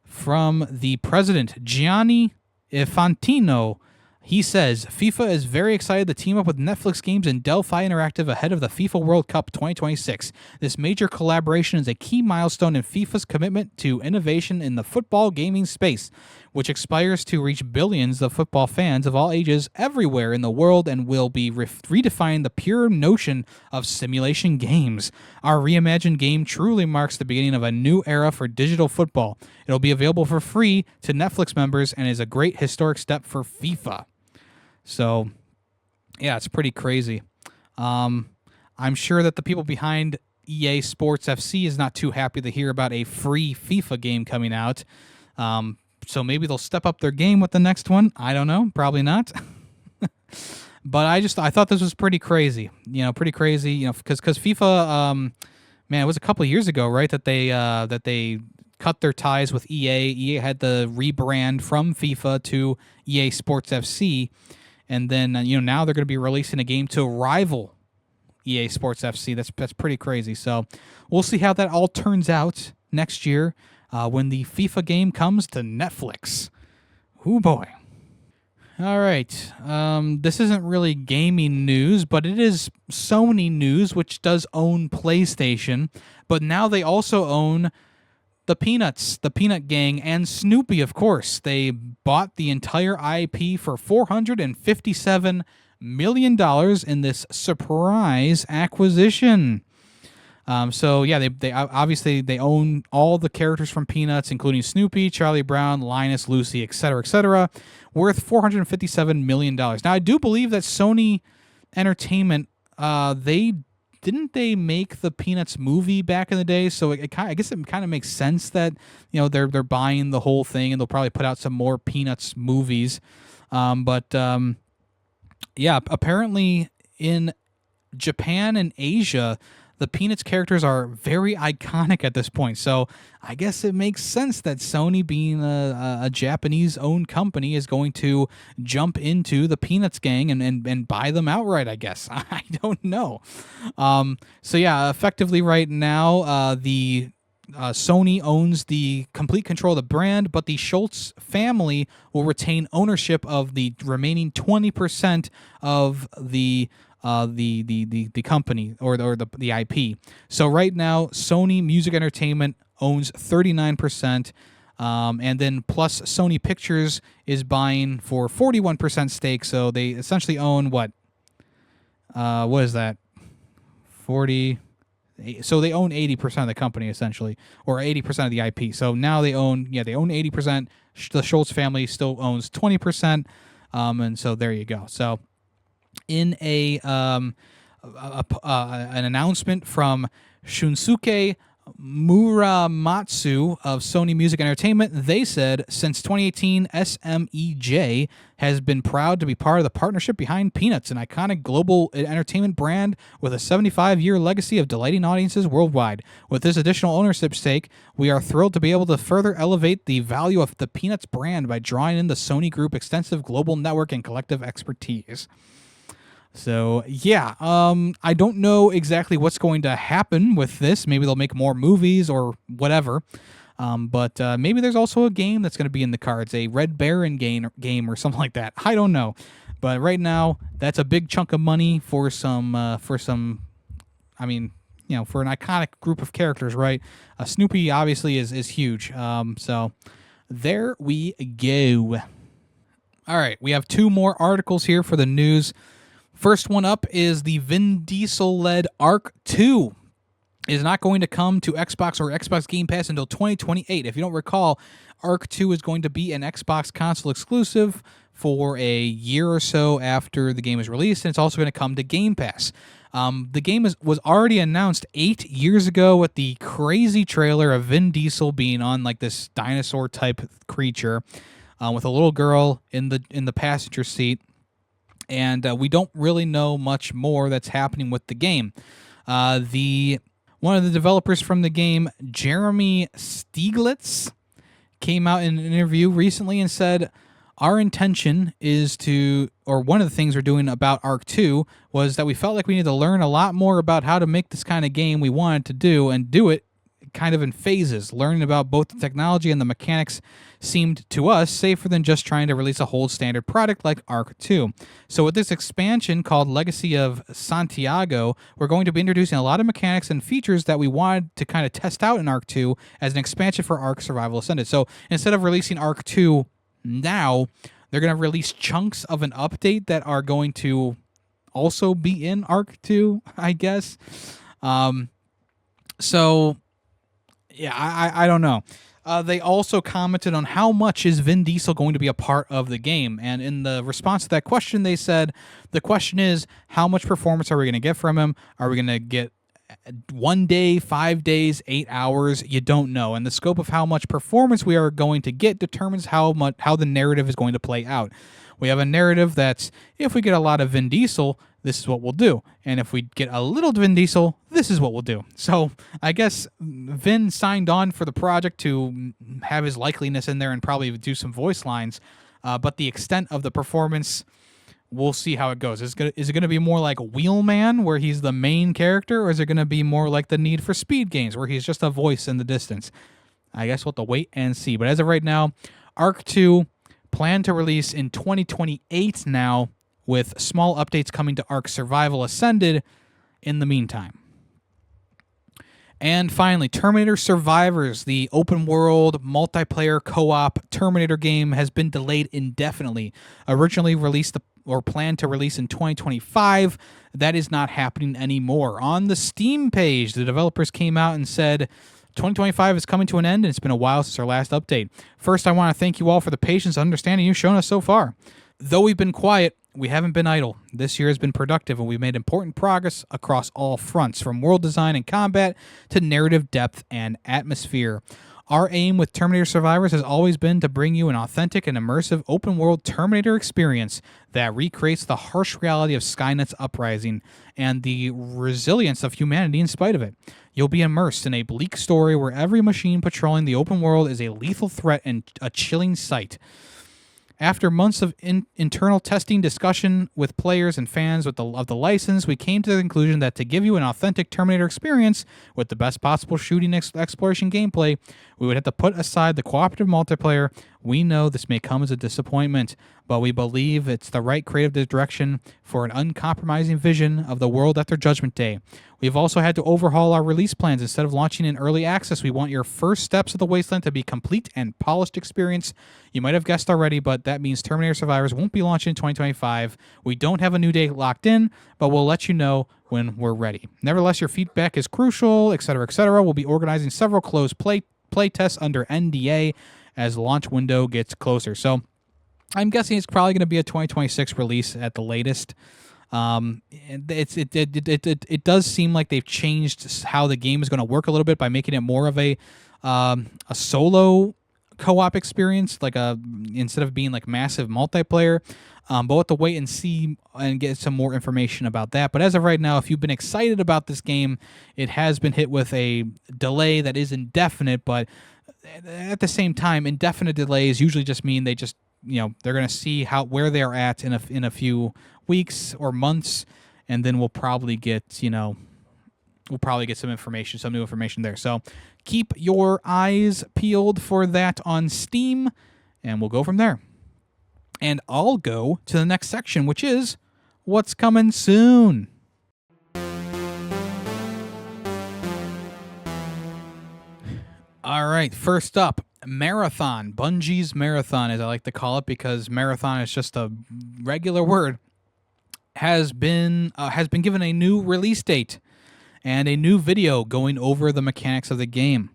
From the president, Gianni Infantino, he says, FIFA is very excited to team up with Netflix Games and Delphi Interactive ahead of the FIFA World Cup 2026. This major collaboration is a key milestone in FIFA's commitment to innovation in the football gaming space, which aspires to reach billions of football fans of all ages everywhere in the world and will be redefining the pure notion of simulation games. Our reimagined game truly marks the beginning of a new era for digital football. It'll be available for free to Netflix members and is a great historic step for FIFA. So, yeah, it's pretty crazy. I'm sure that the people behind EA Sports FC is not too happy to hear about a free FIFA game coming out. So maybe they'll step up their game with the next one. I don't know. Probably not. But I thought this was pretty crazy. Pretty crazy. Because FIFA, man, it was a couple of years ago, right? That they cut their ties with EA. EA had to rebrand from FIFA to EA Sports FC. And then, now they're going to be releasing a game to rival EA Sports FC. That's pretty crazy. So we'll see how that all turns out next year when the FIFA game comes to Netflix. Ooh, boy. All right. This isn't really gaming news, but it is Sony news, which does own PlayStation. But now they also own the Peanuts, the Peanut Gang, and Snoopy, of course. They bought the entire IP for $457 million in this surprise acquisition. So yeah, they obviously they own all the characters from Peanuts, including Snoopy, Charlie Brown, Linus, Lucy, etc., worth $457 million. Now, I do believe that Sony Entertainment, they make the Peanuts movie back in the day, so I guess it kind of makes sense that they're buying the whole thing, and they'll probably put out some more Peanuts movies. Yeah, apparently in Japan and Asia, the Peanuts characters are very iconic at this point. So I guess it makes sense that Sony, being a Japanese-owned company, is going to jump into the Peanuts gang and buy them outright, I guess. I don't know. So yeah, effectively right now, the Sony owns the complete control of the brand, but the Schultz family will retain ownership of the remaining 20% of the company or the IP. So right now, Sony Music Entertainment owns 39%, and then plus Sony Pictures is buying for 41% stake. So they essentially own what is that? 40. So they own 80% of the company essentially, or 80% of the IP. So now they own 80%. The Schultz family still owns 20%, and so there you go. So in an announcement from Shunsuke Muramatsu of Sony Music Entertainment, they said, since 2018, SMEJ has been proud to be part of the partnership behind Peanuts, an iconic global entertainment brand with a 75-year legacy of delighting audiences worldwide. With this additional ownership stake, we are thrilled to be able to further elevate the value of the Peanuts brand by drawing in the Sony Group extensive global network and collective expertise. So, yeah, I don't know exactly what's going to happen with this. Maybe they'll make more movies or whatever. But maybe there's also a game that's going to be in the cards, a Red Baron game or something like that. I don't know. But right now, that's a big chunk of money for some, I mean, for an iconic group of characters, right? Snoopy obviously is huge. So there we go. All right, we have two more articles here for the news. First one up is the Vin Diesel-led Arc 2 is not going to come to Xbox or Xbox Game Pass until 2028. If you don't recall, Arc 2 is going to be an Xbox console exclusive for a year or so after the game is released, and it's also going to come to Game Pass. The game was already announced 8 years ago with the crazy trailer of Vin Diesel being on like this dinosaur-type creature with a little girl in the passenger seat. And we don't really know much more that's happening with the game. One of the developers from the game, Jeremy Stieglitz, came out in an interview recently and said, our intention is one of the things we're doing about Arc 2 was that we felt like we needed to learn a lot more about how to make this kind of game we wanted to do and do it kind of in phases. Learning about both the technology and the mechanics seemed to us safer than just trying to release a whole standard product like Arc 2. So with this expansion called Legacy of Santiago, we're going to be introducing a lot of mechanics and features that we wanted to kind of test out in Arc 2 as an expansion for Arc Survival Ascended. So instead of releasing Arc 2 now, they're going to release chunks of an update that are going to also be in Arc 2, I guess. So yeah, I don't know. They also commented on how much is Vin Diesel going to be a part of the game. And in the response to that question, they said, the question is, how much performance are we going to get from him? Are we going to get 1 day, 5 days, 8 hours? You don't know. And the scope of how much performance we are going to get determines how the narrative is going to play out. We have a narrative that's, if we get a lot of Vin Diesel, this is what we'll do. And if we get a little Vin Diesel, this is what we'll do. So I guess Vin signed on for the project to have his likeliness in there and probably do some voice lines. But the extent of the performance, we'll see how it goes. Is it going to be more like Wheelman, where he's the main character, or is it going to be more like the Need for Speed games, where he's just a voice in the distance? I guess we'll have to wait and see. But as of right now, Arc 2 planned to release in 2028 now, with small updates coming to Ark Survival Ascended in the meantime. And finally, Terminator Survivors, the open-world, multiplayer, co-op Terminator game, has been delayed indefinitely. Originally released or planned to release in 2025, that is not happening anymore. On the Steam page, the developers came out and said, 2025 is coming to an end, and it's been a while since our last update. First, I want to thank you all for the patience and understanding you've shown us so far. Though we've been quiet, we haven't been idle. This year has been productive, and we've made important progress across all fronts, from world design and combat to narrative depth and atmosphere. Our aim with Terminator Survivors has always been to bring you an authentic and immersive open-world Terminator experience that recreates the harsh reality of Skynet's uprising and the resilience of humanity in spite of it. You'll be immersed in a bleak story where every machine patrolling the open world is a lethal threat and a chilling sight. After months of internal testing, discussion with players and fans of the license, we came to the conclusion that to give you an authentic Terminator experience with the best possible shooting exploration gameplay, we would have to put aside the cooperative multiplayer. We know this may come as a disappointment, but we believe it's the right creative direction for an uncompromising vision of the world after Judgment Day. We've also had to overhaul our release plans. Instead of launching in early access, we want your first steps of the Wasteland to be complete and polished experience. You might have guessed already, but that means Terminator Survivors won't be launching in 2025. We don't have a new date locked in, but we'll let you know when we're ready. Nevertheless, your feedback is crucial, etc., etc. We'll be organizing several closed play tests under NDA as the launch window gets closer. So I'm guessing it's probably going to be a 2026 release at the latest. And it does seem like they've changed how the game is going to work a little bit by making it more of a solo co-op experience, like instead of being like massive multiplayer. But we'll have to wait and see and get some more information about that. But as of right now, if you've been excited about this game, it has been hit with a delay that is indefinite. But at the same time, indefinite delays usually just mean they just they're going to see where they're at in a few weeks or months, and then we'll probably get some information, some new information there. So keep your eyes peeled for that on Steam, and we'll go from there. And I'll go to the next section, which is what's coming soon. All right, first up, Marathon. Bungie's Marathon, as I like to call it, because marathon is just a regular word, has been given a new release date and a new video going over the mechanics of the game.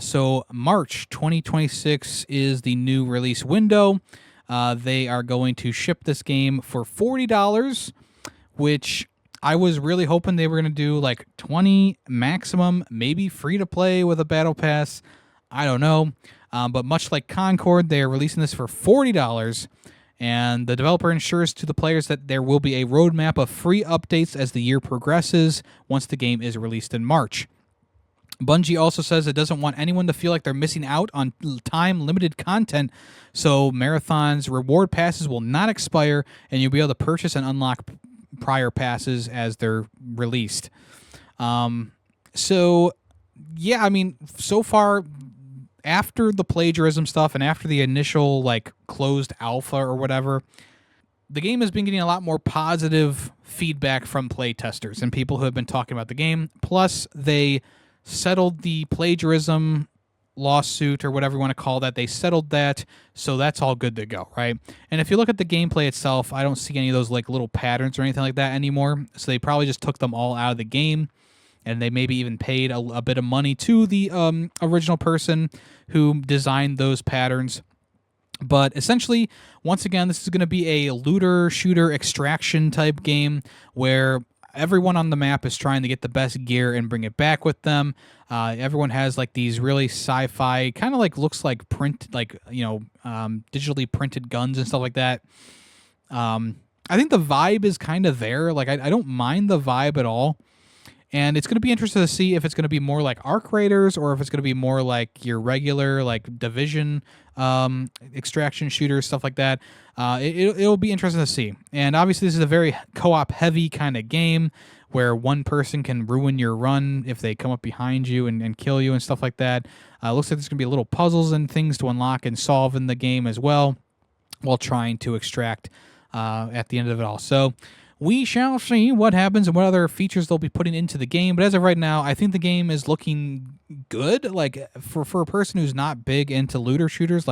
So March 2026 is the new release window. They are going to ship this game for $40, which I was really hoping they were going to do like $20 maximum, maybe free to play with a battle pass. I don't know. But much like Concord, they are releasing this for $40. And the developer ensures to the players that there will be a roadmap of free updates as the year progresses once the game is released in March. Bungie also says it doesn't want anyone to feel like they're missing out on time-limited content, so Marathon's reward passes will not expire, and you'll be able to purchase and unlock prior passes as they're released. So far, after the plagiarism stuff and after the initial closed alpha or whatever, the game has been getting a lot more positive feedback from playtesters and people who have been talking about the game. Plus, they settled the plagiarism lawsuit or whatever you want to call that. They settled that, so that's all good to go, right? And if you look at the gameplay itself, I don't see any of those little patterns or anything like that anymore. So they probably just took them all out of the game, and they maybe even paid a bit of money to the original person who designed those patterns. But essentially, once again, this is going to be a looter-shooter extraction type game where everyone on the map is trying to get the best gear and bring it back with them. Everyone has these really sci-fi, kind of looks like digitally printed guns and stuff like that. I think the vibe is kind of there. I don't mind the vibe at all. And it's going to be interesting to see if it's going to be more like Arc Raiders or if it's going to be more like your regular Division extraction shooters, stuff like that. It'll be interesting to see. And obviously this is a very co-op heavy kind of game where one person can ruin your run if they come up behind you and kill you and stuff like that. Looks like there's going to be little puzzles and things to unlock and solve in the game as well while trying to extract at the end of it all. So we shall see what happens and what other features they'll be putting into the game. But as of right now, I think the game is looking good. For a person who's not big into looter shooters,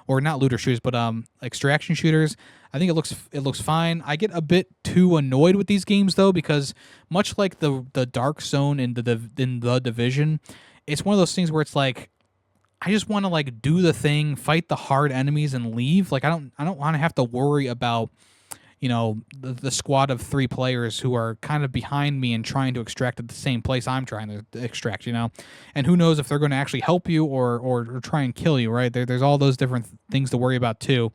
or not looter shooters, but extraction shooters, I think it looks fine. I get a bit too annoyed with these games though, because much like the Dark Zone in the Division, it's one of those things where it's I just want to do the thing, fight the hard enemies, and leave. I don't want to have to worry about the squad of 3 players who are kind of behind me and trying to extract at the same place I'm trying to extract, and who knows if they're going to actually help you or try and kill you, right? There's all those different things to worry about too.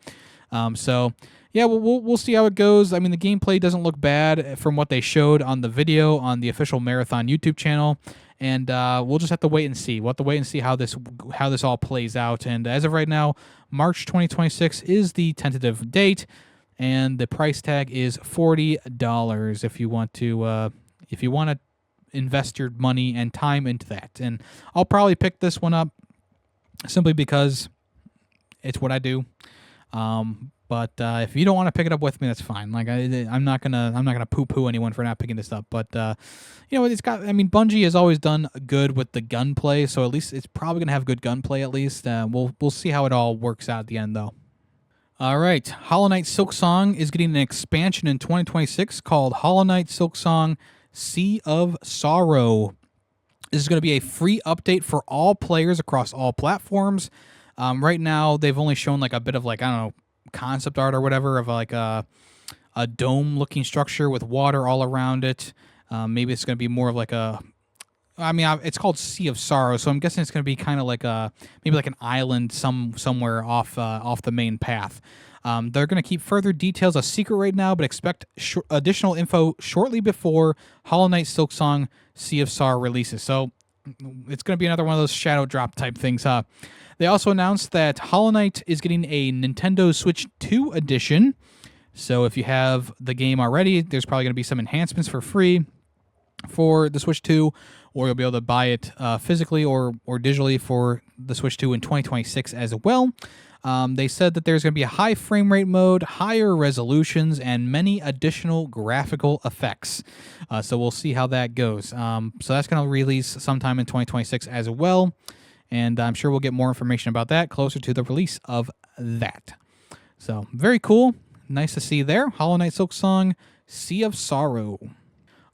So yeah, we'll see how it goes. I mean, the gameplay doesn't look bad from what they showed on the video on the official Marathon YouTube channel, and we'll just have to wait and see. We'll have to wait and see how this all plays out. And as of right now, March 2026 is the tentative date. And the price tag is $40 if you want to invest your money and time into that. And I'll probably pick this one up simply because it's what I do. But if you don't want to pick it up with me, that's fine. I'm not gonna poo-poo anyone for not picking this up. But Bungie has always done good with the gunplay, so at least it's probably gonna have good gunplay. At least we'll see how it all works out at the end, though. All right, Hollow Knight Silksong is getting an expansion in 2026 called Hollow Knight Silksong Sea of Sorrow. This is going to be a free update for all players across all platforms. Right now, they've only shown a bit of I don't know, concept art or whatever of a dome-looking structure with water all around it. Maybe it's going to be more of like a. I mean, it's called Sea of Sorrow, so I'm guessing it's going to be kind of like maybe like an island somewhere off the main path. They're going to keep further details a secret right now, but expect additional info shortly before Hollow Knight Silksong Sea of Sorrow releases. So it's going to be another one of those shadow drop type things, huh? They also announced that Hollow Knight is getting a Nintendo Switch 2 edition. So if you have the game already, there's probably going to be some enhancements for free for the Switch 2, or you'll be able to buy it physically or digitally for the Switch 2 in 2026 as well. They said that there's going to be a high frame rate mode, higher resolutions, and many additional graphical effects. So we'll see how that goes. So that's going to release sometime in 2026 as well. And I'm sure we'll get more information about that closer to the release of that. So very cool. Nice to see there. Hollow Knight Silksong, Sea of Sorrow.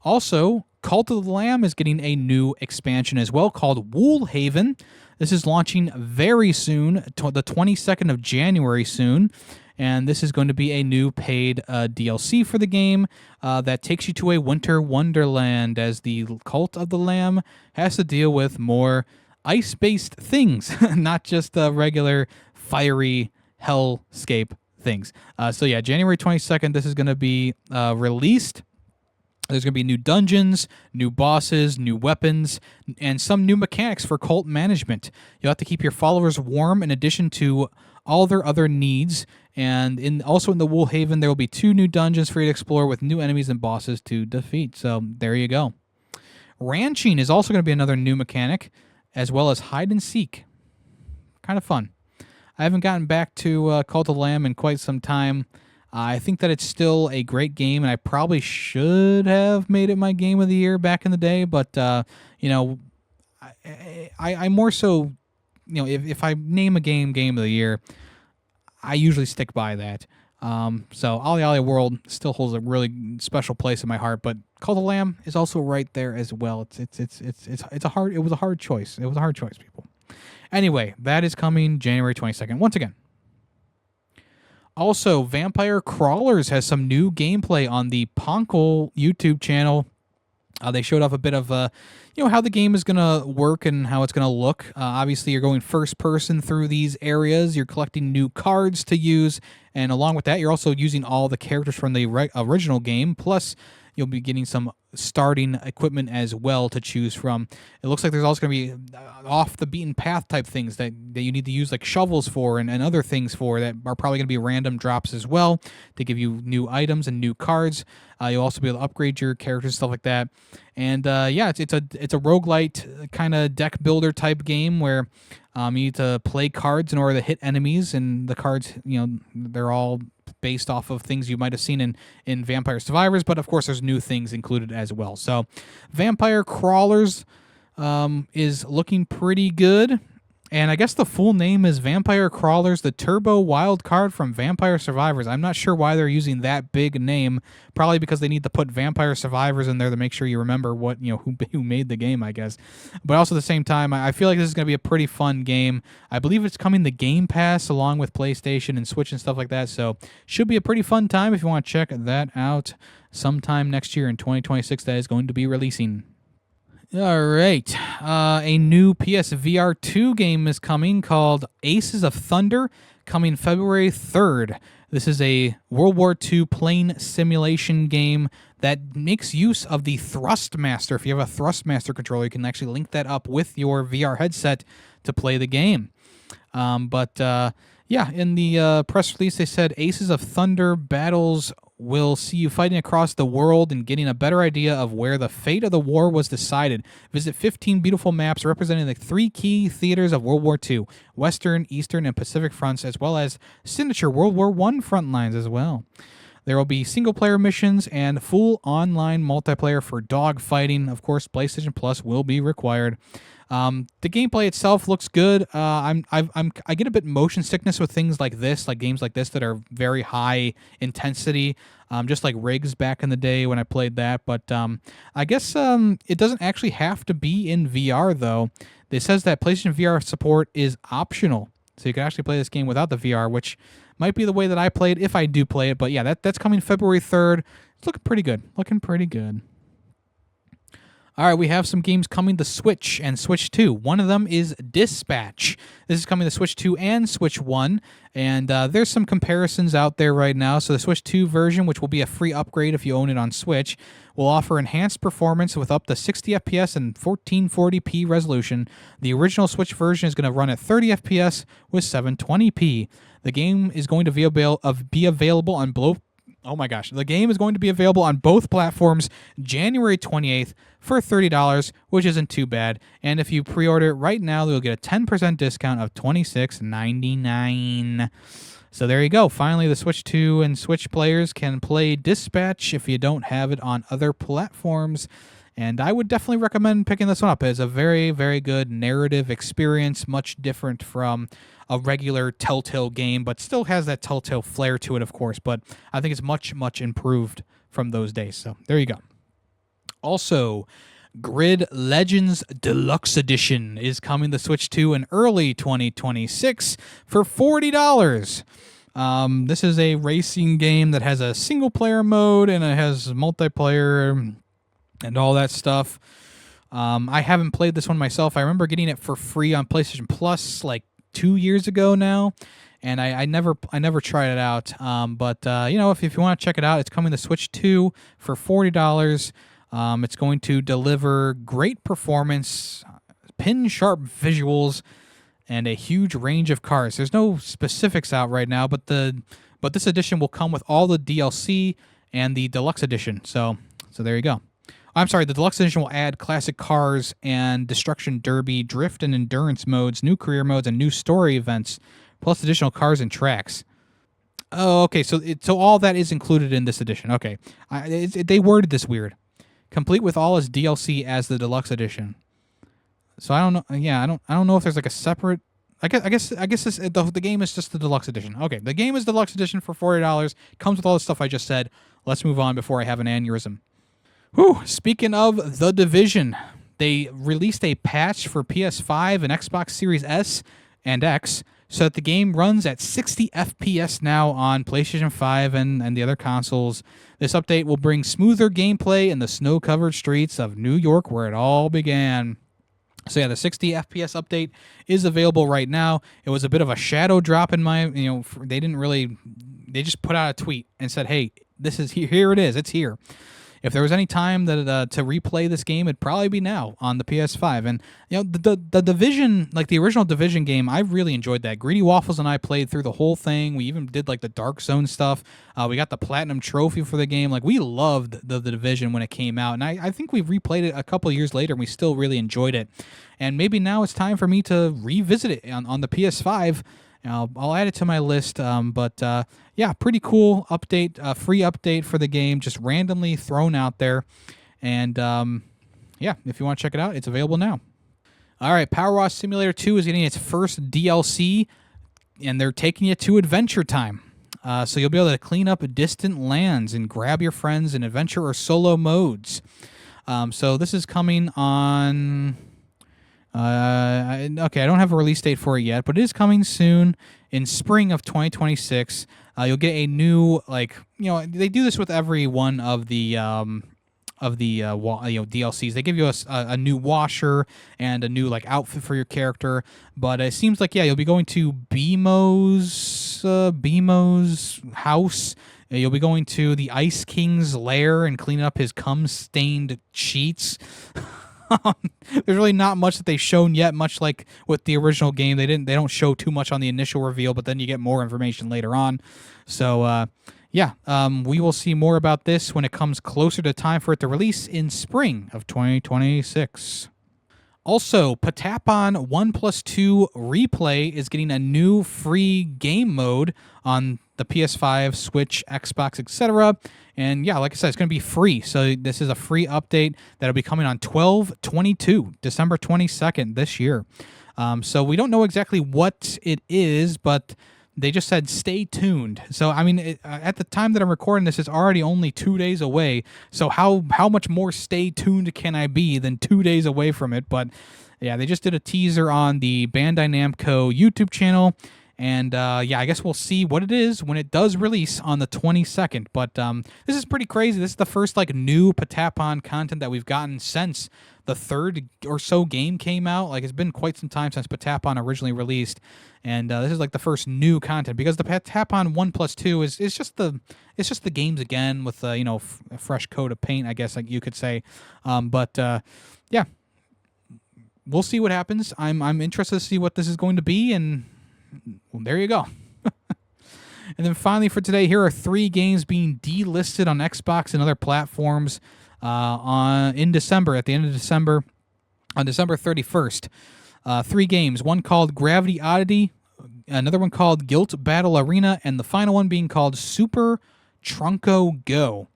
Also, Cult of the Lamb is getting a new expansion as well called Woolhaven. This is launching very soon, the 22nd of January soon. And this is going to be a new paid DLC for the game that takes you to a winter wonderland, as the Cult of the Lamb has to deal with more ice-based things, not just regular fiery hellscape things. So yeah, January 22nd, this is going to be released. There's going to be new dungeons, new bosses, new weapons, and some new mechanics for cult management. You'll have to keep your followers warm in addition to all their other needs. And also in the Woolhaven, there will be 2 new dungeons for you to explore with new enemies and bosses to defeat. So there you go. Ranching is also going to be another new mechanic, as well as hide and seek. Kind of fun. I haven't gotten back to Cult of the Lamb in quite some time. I think that it's still a great game, and I probably should have made it my game of the year back in the day. But I more so, if I name a game of the year, I usually stick by that. So Ollie Ollie World still holds a really special place in my heart, but Cult of the Lamb is also right there as well. It was a hard choice. It was a hard choice, people. Anyway, that is coming January 22nd. Once again. Also, Vampire Crawlers has some new gameplay on the Ponkle YouTube channel. They showed off a bit of, how the game is going to work and how it's going to look. Obviously, you're going first person through these areas. You're collecting new cards to use. And along with that, you're also using all the characters from the original game. Plus, you'll be getting some starting equipment as well to choose from. It looks like there's also going to be off the beaten path type things that you need to use like shovels for and other things for that are probably going to be random drops as well to give you new items and new cards. You'll also be able to upgrade your characters, stuff like that. And it's a roguelite kind of deck builder type game where you need to play cards in order to hit enemies, and the cards, they're all based off of things you might have seen in Vampire Survivors, but of course there's new things included as well. So Vampire Crawlers is looking pretty good. And I guess the full name is Vampire Crawlers, the Turbo Wild Card from Vampire Survivors. I'm not sure why they're using that big name. Probably because they need to put Vampire Survivors in there to make sure you remember what who made the game, I guess. But also at the same time, I feel like this is going to be a pretty fun game. I believe it's coming to Game Pass along with PlayStation and Switch and stuff like that. So should be a pretty fun time if you want to check that out sometime next year in 2026 that is going to be releasing. All right. A new PSVR 2 game is coming called Aces of Thunder, coming February 3rd. This is a World War II plane simulation game that makes use of the Thrustmaster. If you have a Thrustmaster controller, you can actually link that up with your VR headset to play the game. In the press release, they said Aces of Thunder battles will see you fighting across the world and getting a better idea of where the fate of the war was decided. Visit 15 beautiful maps representing the 3 key theaters of World War II, Western, Eastern, and Pacific fronts, as well as signature World War I front lines as well. There will be single-player missions and full online multiplayer for dogfighting. Of course, PlayStation Plus will be required. The gameplay itself looks good. I get a bit motion sickness with things like this, like games like this that are very high intensity, just like Rigs back in the day when I played that. But I guess it doesn't actually have to be in VR though. It says that PlayStation VR support is optional. So you can actually play this game without the VR, which might be the way that I play it if I do play it. But yeah, that's coming February 3rd. It's looking pretty good. Looking pretty good. All right, we have some games coming to Switch and Switch 2. One of them is Dispatch. This is coming to Switch 2 and Switch 1, and there's some comparisons out there right now. So the Switch 2 version, which will be a free upgrade if you own it on Switch, will offer enhanced performance with up to 60 FPS and 1440p resolution. The original Switch version is going to run at 30 FPS with 720p. The game is going to be available on both. Oh my gosh. The game is going to be available on both platforms January 28th for $30, which isn't too bad. And if you pre-order it right now, you'll get a 10% discount of $26.99. So there you go. Finally, the Switch 2 and Switch players can play Dispatch if you don't have it on other platforms. And I would definitely recommend picking this one up. It's a very, very good narrative experience, much different from a regular Telltale game, but still has that Telltale flair to it, of course. But I think it's much, much improved from those days. So there you go. Also, Grid Legends Deluxe Edition is coming to Switch 2 in early 2026 for $40. This is a racing game that has a single-player mode, and it has multiplayer and all that stuff. I haven't played this one myself. I remember getting it for free on PlayStation Plus like 2 years ago now, and I never tried it out. But if you want to check it out, it's coming to Switch 2 for $40. It's going to deliver great performance, pin-sharp visuals, and a huge range of cars. There's no specifics out right now, but this edition will come with all the DLC and the Deluxe Edition. So there you go. I'm sorry, the Deluxe Edition will add classic cars and Destruction Derby, drift and endurance modes, new career modes, and new story events, plus additional cars and tracks. Oh, okay, so all that is included in this edition. Okay, they worded this weird. Complete with all its DLC as the Deluxe Edition. So I don't know. Yeah, I don't know if there's like a separate. I guess the game is just the Deluxe Edition. Okay, the game is Deluxe Edition for $40. Comes with all the stuff I just said. Let's move on before I have an aneurysm. Whew, speaking of The Division, they released a patch for PS5 and Xbox Series S and X so that the game runs at 60 FPS now on PlayStation 5 and the other consoles. This update will bring smoother gameplay in the snow-covered streets of New York where it all began. So yeah, the 60 FPS update is available right now. It was a bit of a shadow drop in my, they just put out a tweet and said, hey, this is here it is, it's here. If there was any time that to replay this game, it'd probably be now on the PS5. And the Division, like the original Division game, I really enjoyed that. Greedy Waffles and I played through the whole thing. We even did like the Dark Zone stuff. We got the Platinum Trophy for the game. Like we loved the Division when it came out, and I think we replayed it a couple years later, and we still really enjoyed it. And maybe now it's time for me to revisit it on the PS5. I'll add it to my list, but yeah, pretty cool update, free update for the game, just randomly thrown out there. And yeah, if you want to check it out, it's available now. All right, Power Wash Simulator 2 is getting its first DLC, and they're taking you to Adventure Time. So you'll be able to clean up distant lands and grab your friends in adventure or solo modes. So this is coming on... okay, I don't have a release date for it yet, but it is coming soon in spring of 2026. You'll get a new, they do this with every one of the DLCs. They give you a new washer and a new outfit for your character. But it seems like you'll be going to BMO's house. You'll be going to the Ice King's lair and cleaning up his cum-stained sheets. There's really not much that they've shown yet, much like with the original game. They don't show too much on the initial reveal, but then you get more information later on. So we will see more about this when it comes closer to time for it to release in spring of 2026. Also, Patapon 1+2 Replay is getting a new free game mode on the PS5, Switch, Xbox, etc. And yeah, like I said, it's going to be free. So this is a free update that'll be coming on 12/22, December 22nd this year. So we don't know exactly what it is, but they just said stay tuned. So I mean, at the time that I'm recording this, it's already only 2 days away. So how much more stay tuned can I be than 2 days away from it? But Yeah, they just did a teaser on the Bandai Namco YouTube channel. And I guess we'll see what it is when it does release on the 22nd. But this is pretty crazy. This is the first new Patapon content that we've gotten since the third or so game came out. It's been quite some time since Patapon originally released, and this is the first new content because the Patapon 1+2 is just the games again with a fresh coat of paint, I guess you could say. Yeah, we'll see what happens. I'm interested to see what this is going to be, and well, there you go. And then finally for today, here are 3 games being delisted on Xbox and other platforms in December, at the end of December, on December 31st. 3 games, one called Gravity Oddity, another one called Guilt Battle Arena, and the final one being called Super Trunko Go.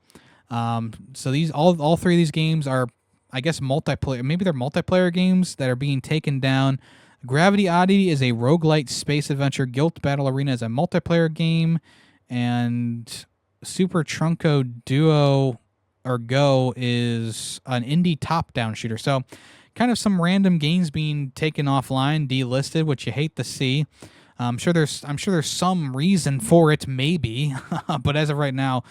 So these all 3 of these games are, I guess, multiplayer. Maybe they're multiplayer games that are being taken down. Gravity Oddity is a roguelite space adventure. Guilt Battle Arena is a multiplayer game. And Super Trunko Duo or Go is an indie top-down shooter. So kind of some random games being taken offline, delisted, which you hate to see. I'm sure there's some reason for it, maybe. But as of right now,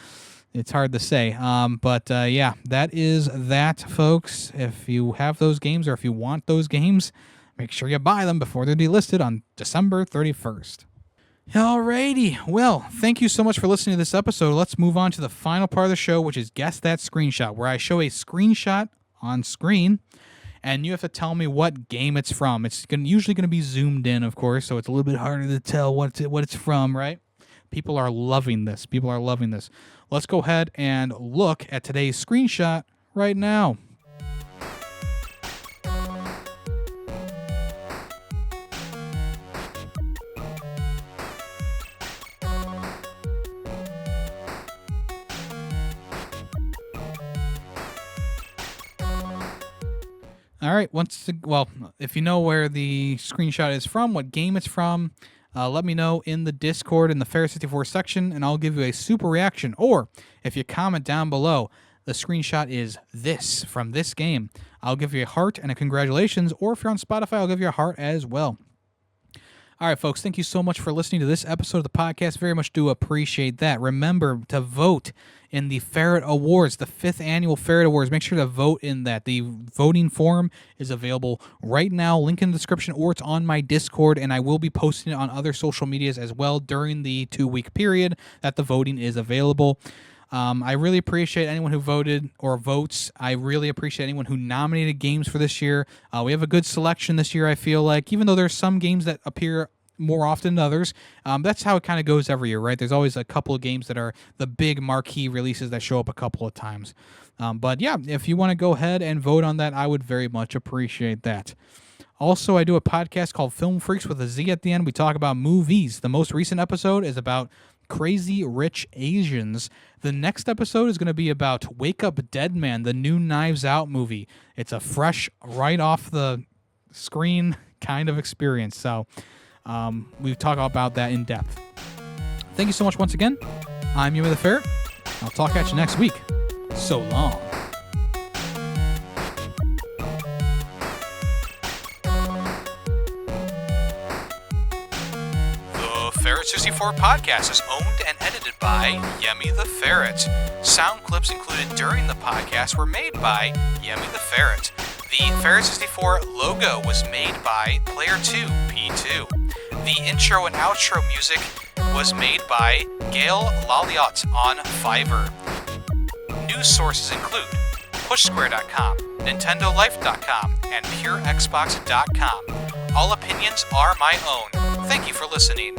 it's hard to say. Yeah, that is that, folks. If you have those games or if you want those games, make sure you buy them before they're delisted on December 31st. Alrighty. Well, thank you so much for listening to this episode. Let's move on to the final part of the show, which is Guess That Screenshot, where I show a screenshot on screen, and you have to tell me what game it's from. It's usually going to be zoomed in, of course, so it's a little bit harder to tell what it's from, right? People are loving this. Let's go ahead and look at today's screenshot right now. All right. If you know where the screenshot is from, what game it's from, let me know in the Discord in the Ferret 64 section, and I'll give you a super reaction. Or if you comment down below, the screenshot is this from this game, I'll give you a heart and a congratulations. Or if you're on Spotify, I'll give you a heart as well. All right, folks, thank you so much for listening to this episode of the podcast. Very much do appreciate that. Remember to vote in the Ferret Awards, the 5th annual Ferret Awards. Make sure to vote in that. The voting form is available right now. Link in the description, or it's on my Discord, and I will be posting it on other social medias as well during the 2-week period that the voting is available. I really appreciate anyone who voted or votes. I really appreciate anyone who nominated games for this year. We have a good selection this year, I feel like, even though there's some games that appear more often than others. That's how it kind of goes every year, right? There's always a couple of games that are the big marquee releases that show up a couple of times. But yeah, if you want to go ahead and vote on that, I would very much appreciate that. Also, I do a podcast called Film Freaks with a Z at the end. We talk about movies. The most recent episode is about Crazy Rich Asians. The next episode is going to be about Wake Up Dead Man, the new Knives Out movie. It's a fresh, right off the screen kind of experience. So we talk about that in depth. Thank you so much once again. I'm Yemmy the Ferret. I'll talk at you next week. So long. Ferret 64 podcast is owned and edited by Yemmy the Ferret. Sound clips included during the podcast were made by Yemmy the Ferret. The Ferret 64 logo was made by Player2P2. The intro and outro music was made by Gail Laliot on Fiverr. News sources include PushSquare.com, NintendoLife.com, and PureXbox.com. All opinions are my own. Thank you for listening.